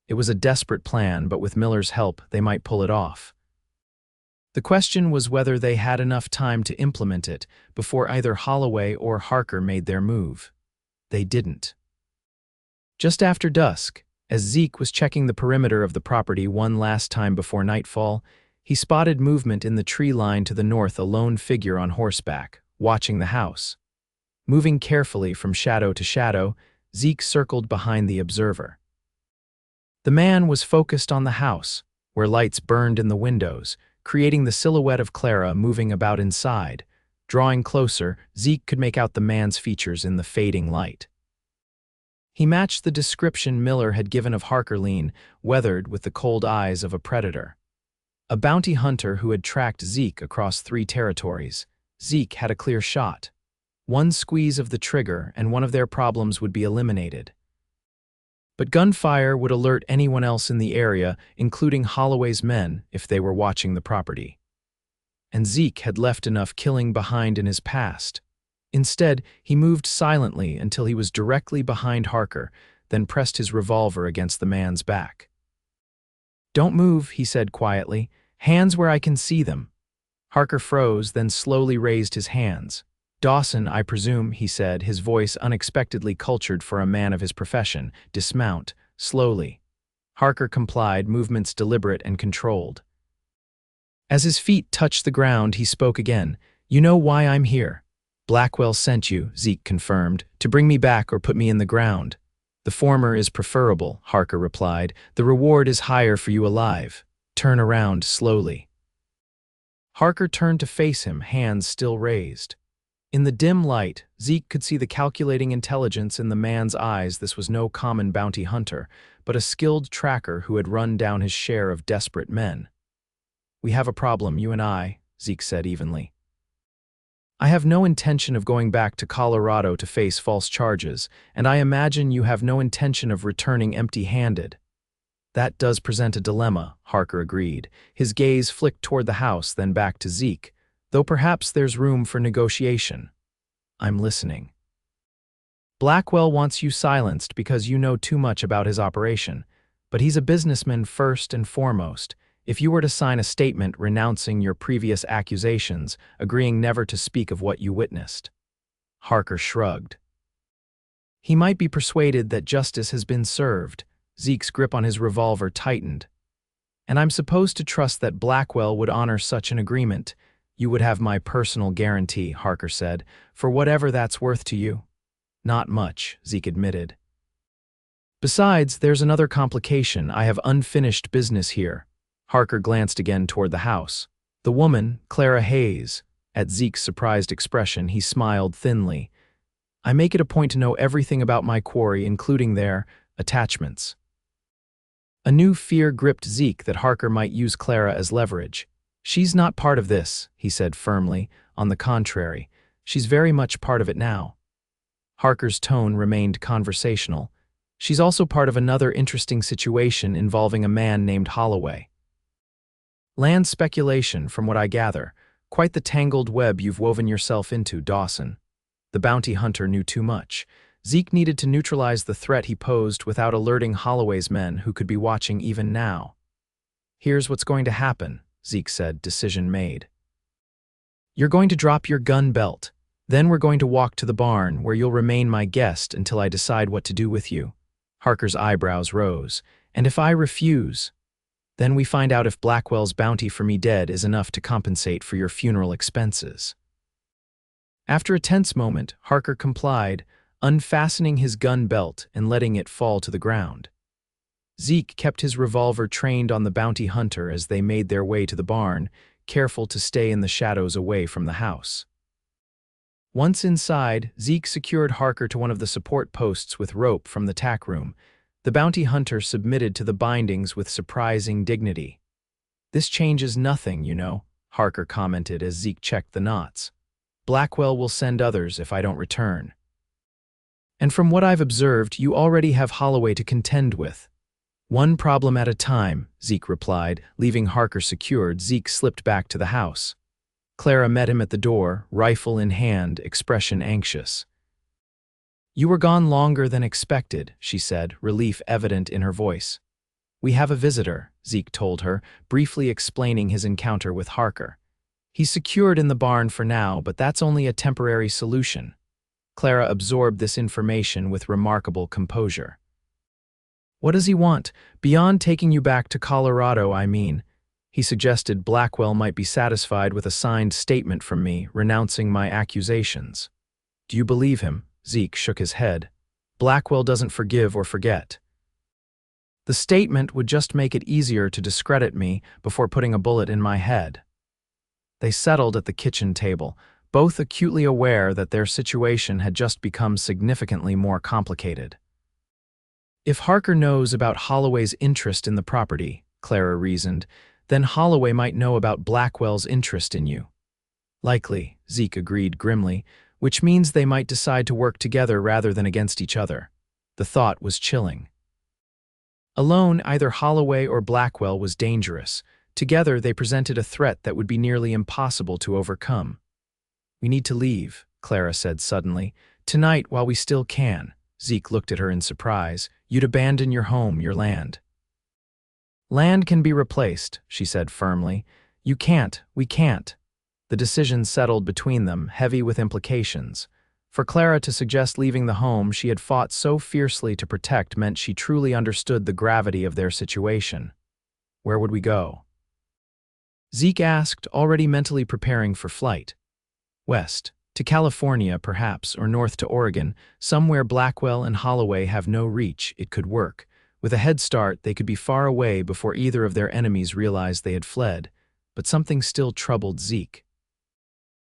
It was a desperate plan, but with Miller's help, they might pull it off. The question was whether they had enough time to implement it before either Holloway or Harker made their move. They didn't. Just after dusk, as Zeke was checking the perimeter of the property one last time before nightfall, he spotted movement in the tree line to the north, a lone figure on horseback, watching the house. Moving carefully from shadow to shadow, Zeke circled behind the observer. The man was focused on the house, where lights burned in the windows, creating the silhouette of Clara moving about inside. Drawing closer, Zeke could make out the man's features in the fading light. He matched the description Miller had given of Harker: lean, weathered with the cold eyes of a predator. A bounty hunter who had tracked Zeke across 3 territories. Zeke had a clear shot. One squeeze of the trigger and one of their problems would be eliminated. But gunfire would alert anyone else in the area, including Holloway's men, if they were watching the property. And Zeke had left enough killing behind in his past. Instead, he moved silently until he was directly behind Harker, then pressed his revolver against the man's back. "Don't move," he said quietly. "Hands where I can see them." Harker froze, then slowly raised his hands. "Dawson, I presume," he said, his voice unexpectedly cultured for a man of his profession. "Dismount, slowly." Harker complied, movements deliberate and controlled. As his feet touched the ground, he spoke again. "You know why I'm here." "Blackwell sent you," Zeke confirmed, "to bring me back or put me in the ground." "The former is preferable," Harker replied. "The reward is higher for you alive. Turn around slowly." Harker turned to face him, hands still raised. In the dim light, Zeke could see the calculating intelligence in the man's eyes. This was no common bounty hunter, but a skilled tracker who had run down his share of desperate men. "We have a problem, you and I," Zeke said evenly. "I have no intention of going back to Colorado to face false charges, and I imagine you have no intention of returning empty-handed." "That does present a dilemma," Harker agreed. His gaze flicked toward the house, then back to Zeke. "Though perhaps there's room for negotiation." "I'm listening." "Blackwell wants you silenced because you know too much about his operation, but he's a businessman first and foremost. If you were to sign a statement renouncing your previous accusations, agreeing never to speak of what you witnessed." Harker shrugged. "He might be persuaded that justice has been served." Zeke's grip on his revolver tightened. "And I'm supposed to trust that Blackwell would honor such an agreement. You would have my personal guarantee," Harker said, "for whatever that's worth to you." "Not much," Zeke admitted. "Besides, there's another complication. I have unfinished business here." Harker glanced again toward the house. "The woman, Clara Hayes." At Zeke's surprised expression, he smiled thinly. "I make it a point to know everything about my quarry, including their attachments." A new fear gripped Zeke that Harker might use Clara as leverage. "She's not part of this," he said firmly. "On the contrary, she's very much part of it now." Harker's tone remained conversational. "She's also part of another interesting situation involving a man named Holloway." "Land speculation, from what I gather. Quite the tangled web you've woven yourself into, Dawson." The bounty hunter knew too much. Zeke needed to neutralize the threat he posed without alerting Holloway's men, who could be watching even now. "Here's what's going to happen," Zeke said, decision made. "You're going to drop your gun belt. Then we're going to walk to the barn, where you'll remain my guest until I decide what to do with you." Harker's eyebrows rose. "And if I refuse?" "Then we find out if Blackwell's bounty for me dead is enough to compensate for your funeral expenses." After a tense moment, Harker complied, unfastening his gun belt and letting it fall to the ground. Zeke kept his revolver trained on the bounty hunter as they made their way to the barn, careful to stay in the shadows away from the house. Once inside, Zeke secured Harker to one of the support posts with rope from the tack room. The bounty hunter submitted to the bindings with surprising dignity. "This changes nothing, you know," Harker commented as Zeke checked the knots. "Blackwell will send others if I don't return. And from what I've observed, you already have Holloway to contend with." "One problem at a time," Zeke replied. Leaving Harker secured, Zeke slipped back to the house. Clara met him at the door, rifle in hand, expression anxious. "You were gone longer than expected," she said, relief evident in her voice. "We have a visitor," Zeke told her, briefly explaining his encounter with Harker. "He's secured in the barn for now, but that's only a temporary solution." Clara absorbed this information with remarkable composure. "What does he want? Beyond taking you back to Colorado, I mean." He suggested Blackwell might be satisfied with a signed statement from me, renouncing my accusations. "Do you believe him?" Zeke shook his head. "Blackwell doesn't forgive or forget. The statement would just make it easier to discredit me before putting a bullet in my head." They settled at the kitchen table, both acutely aware that their situation had just become significantly more complicated. "If Harker knows about Holloway's interest in the property," Clara reasoned, "then Holloway might know about Blackwell's interest in you." "Likely," Zeke agreed grimly, "which means they might decide to work together rather than against each other." The thought was chilling. Alone, either Holloway or Blackwell was dangerous. Together, they presented a threat that would be nearly impossible to overcome. "We need to leave," Clara said suddenly. "Tonight, while we still can." Zeke looked at her in surprise. "You'd abandon your home, your land." "Land can be replaced," she said firmly. "You can't, we can't." The decision settled between them, heavy with implications. For Clara to suggest leaving the home she had fought so fiercely to protect meant she truly understood the gravity of their situation. "Where would we go?" Zeke asked, already mentally preparing for flight. "West. To California, perhaps, or north to Oregon, somewhere Blackwell and Holloway have no reach. It could work. With a head start, they could be far away before either of their enemies realized they had fled. But something still troubled Zeke.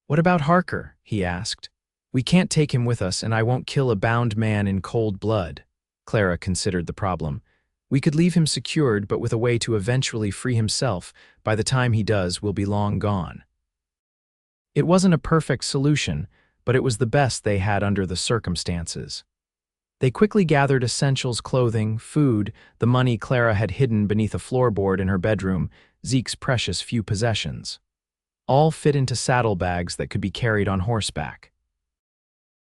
"What about Harker?" he asked. "We can't take him with us, and I won't kill a bound man in cold blood." Clara considered the problem. "We could leave him secured, but with a way to eventually free himself. By the time he does, we'll be long gone." It wasn't a perfect solution, but it was the best they had under the circumstances. They quickly gathered essentials, clothing, food, the money Clara had hidden beneath a floorboard in her bedroom, Zeke's precious few possessions. All fit into saddlebags that could be carried on horseback.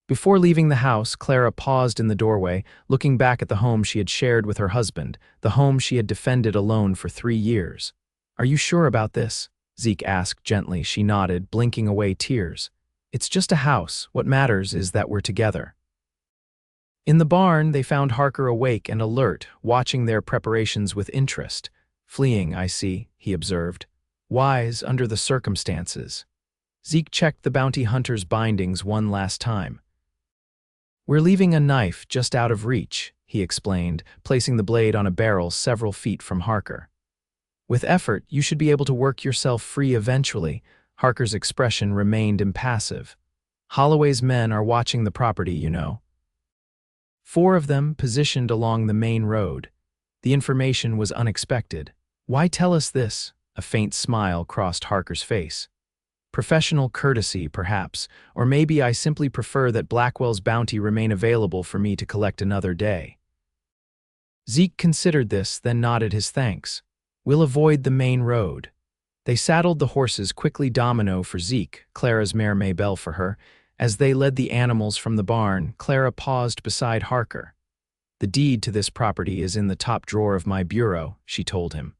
Before leaving the house, Clara paused in the doorway, looking back at the home she had shared with her husband, the home she had defended alone for 3 years. "Are you sure about this?" Zeke asked gently. She nodded, blinking away tears. "It's just a house. What matters is that we're together." In the barn, they found Harker awake and alert, watching their preparations with interest. "Fleeing, I see," he observed. "Wise under the circumstances." Zeke checked the bounty hunter's bindings one last time. "We're leaving a knife just out of reach," he explained, placing the blade on a barrel several feet from Harker. "With effort, you should be able to work yourself free eventually." Harker's expression remained impassive. "Holloway's men are watching the property, you know. 4 of them positioned along the main road." The information was unexpected. "Why tell us this?" A faint smile crossed Harker's face. "Professional courtesy, perhaps, or maybe I simply prefer that Blackwell's bounty remain available for me to collect another day." Zeke considered this, then nodded his thanks. "We'll avoid the main road." They saddled the horses, quickly Domino for Zeke, Clara's mare Maybelle for her. As they led the animals from the barn, Clara paused beside Harker. "The deed to this property is in the top drawer of my bureau," she told him.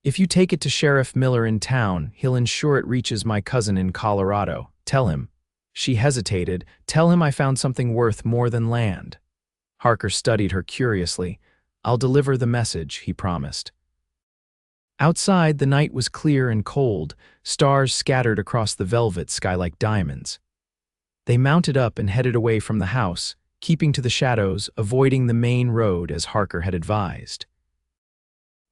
"If you take it to Sheriff Miller in town, he'll ensure it reaches my cousin in Colorado. Tell him." She hesitated. "Tell him I found something worth more than land." Harker studied her curiously. "I'll deliver the message," he promised. Outside, the night was clear and cold, stars scattered across the velvet sky like diamonds. They mounted up and headed away from the house, keeping to the shadows, avoiding the main road as Harker had advised.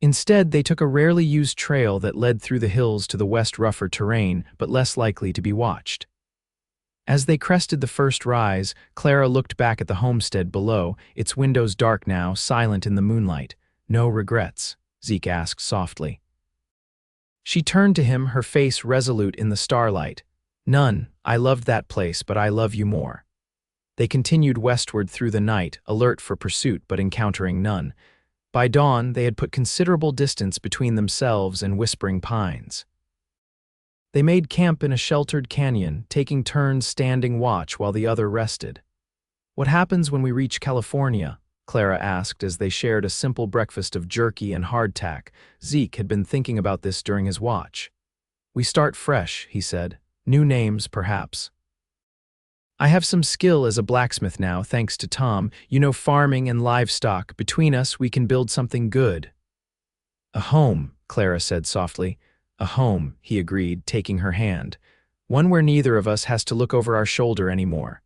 Instead, they took a rarely used trail that led through the hills to the west, rougher terrain, but less likely to be watched. As they crested the first rise, Clara looked back at the homestead below, its windows dark now, silent in the moonlight. "No regrets?" Zeke asked softly. She turned to him, her face resolute in the starlight. "None. I loved that place, but I love you more." They continued westward through the night, alert for pursuit but encountering none. By dawn, they had put considerable distance between themselves and whispering pines. They made camp in a sheltered canyon, taking turns standing watch while the other rested. "What happens when we reach California?" Clara asked as they shared a simple breakfast of jerky and hardtack. Zeke had been thinking about this during his watch. "We start fresh," he said. "New names, perhaps. I have some skill as a blacksmith now, thanks to Tom. You know, farming and livestock. Between us, we can build something good." "A home," Clara said softly. "A home," he agreed, taking her hand. "One where neither of us has to look over our shoulder anymore."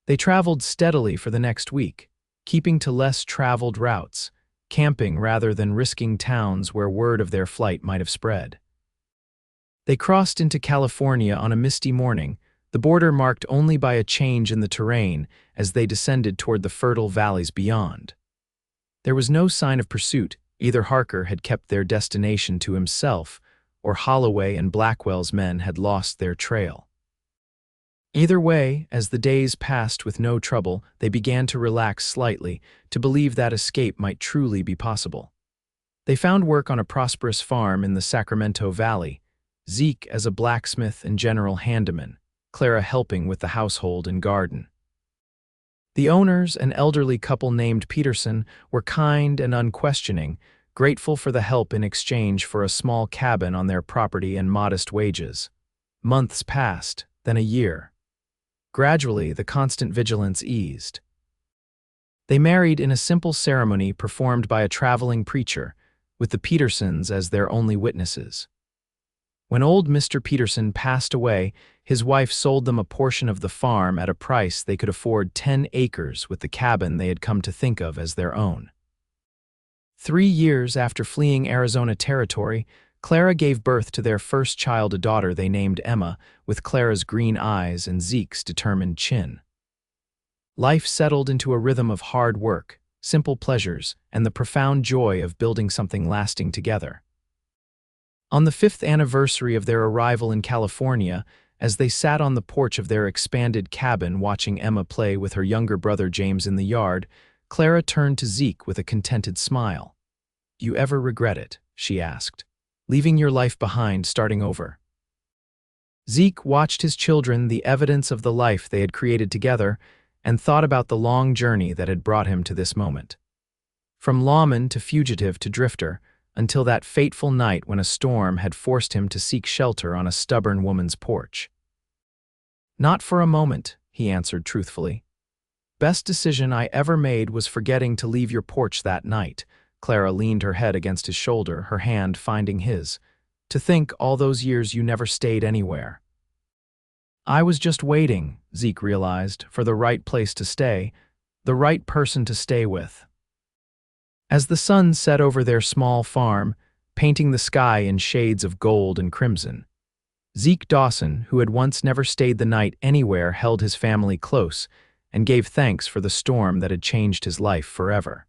They traveled steadily for the next week, keeping to less traveled routes, camping rather than risking towns where word of their flight might have spread. They crossed into California on a misty morning, the border marked only by a change in the terrain as they descended toward the fertile valleys beyond. There was no sign of pursuit. Either Harker had kept their destination to himself, or Holloway and Blackwell's men had lost their trail. Either way, as the days passed with no trouble, they began to relax slightly, to believe that escape might truly be possible. They found work on a prosperous farm in the Sacramento Valley, Zeke as a blacksmith and general handyman, Clara helping with the household and garden. The owners, an elderly couple named Peterson, were kind and unquestioning, grateful for the help in exchange for a small cabin on their property and modest wages. Months passed, then a year. Gradually, the constant vigilance eased. They married in a simple ceremony performed by a traveling preacher, with the Petersons as their only witnesses. When old Mr. Peterson passed away, his wife sold them a portion of the farm at a price they could afford 10 acres with the cabin they had come to think of as their own. 3 years after fleeing Arizona Territory, Clara gave birth to their first child, a daughter they named Emma, with Clara's green eyes and Zeke's determined chin. Life settled into a rhythm of hard work, simple pleasures, and the profound joy of building something lasting together. On the 5th anniversary of their arrival in California, as they sat on the porch of their expanded cabin watching Emma play with her younger brother James in the yard, Clara turned to Zeke with a contented smile. "You ever regret it?" she asked. "Leaving your life behind, starting over?" Zeke watched his children, the evidence of the life they had created together, and thought about the long journey that had brought him to this moment. From lawman to fugitive to drifter, until that fateful night when a storm had forced him to seek shelter on a stubborn woman's porch. "Not for a moment," he answered truthfully. "Best decision I ever made was forgetting to leave your porch that night." Clara leaned her head against his shoulder, her hand finding his. "To think all those years you never stayed anywhere." "I was just waiting," Zeke realized, "for the right place to stay, the right person to stay with." As the sun set over their small farm, painting the sky in shades of gold and crimson, Zeke Dawson, who had once never stayed the night anywhere, held his family close and gave thanks for the storm that had changed his life forever.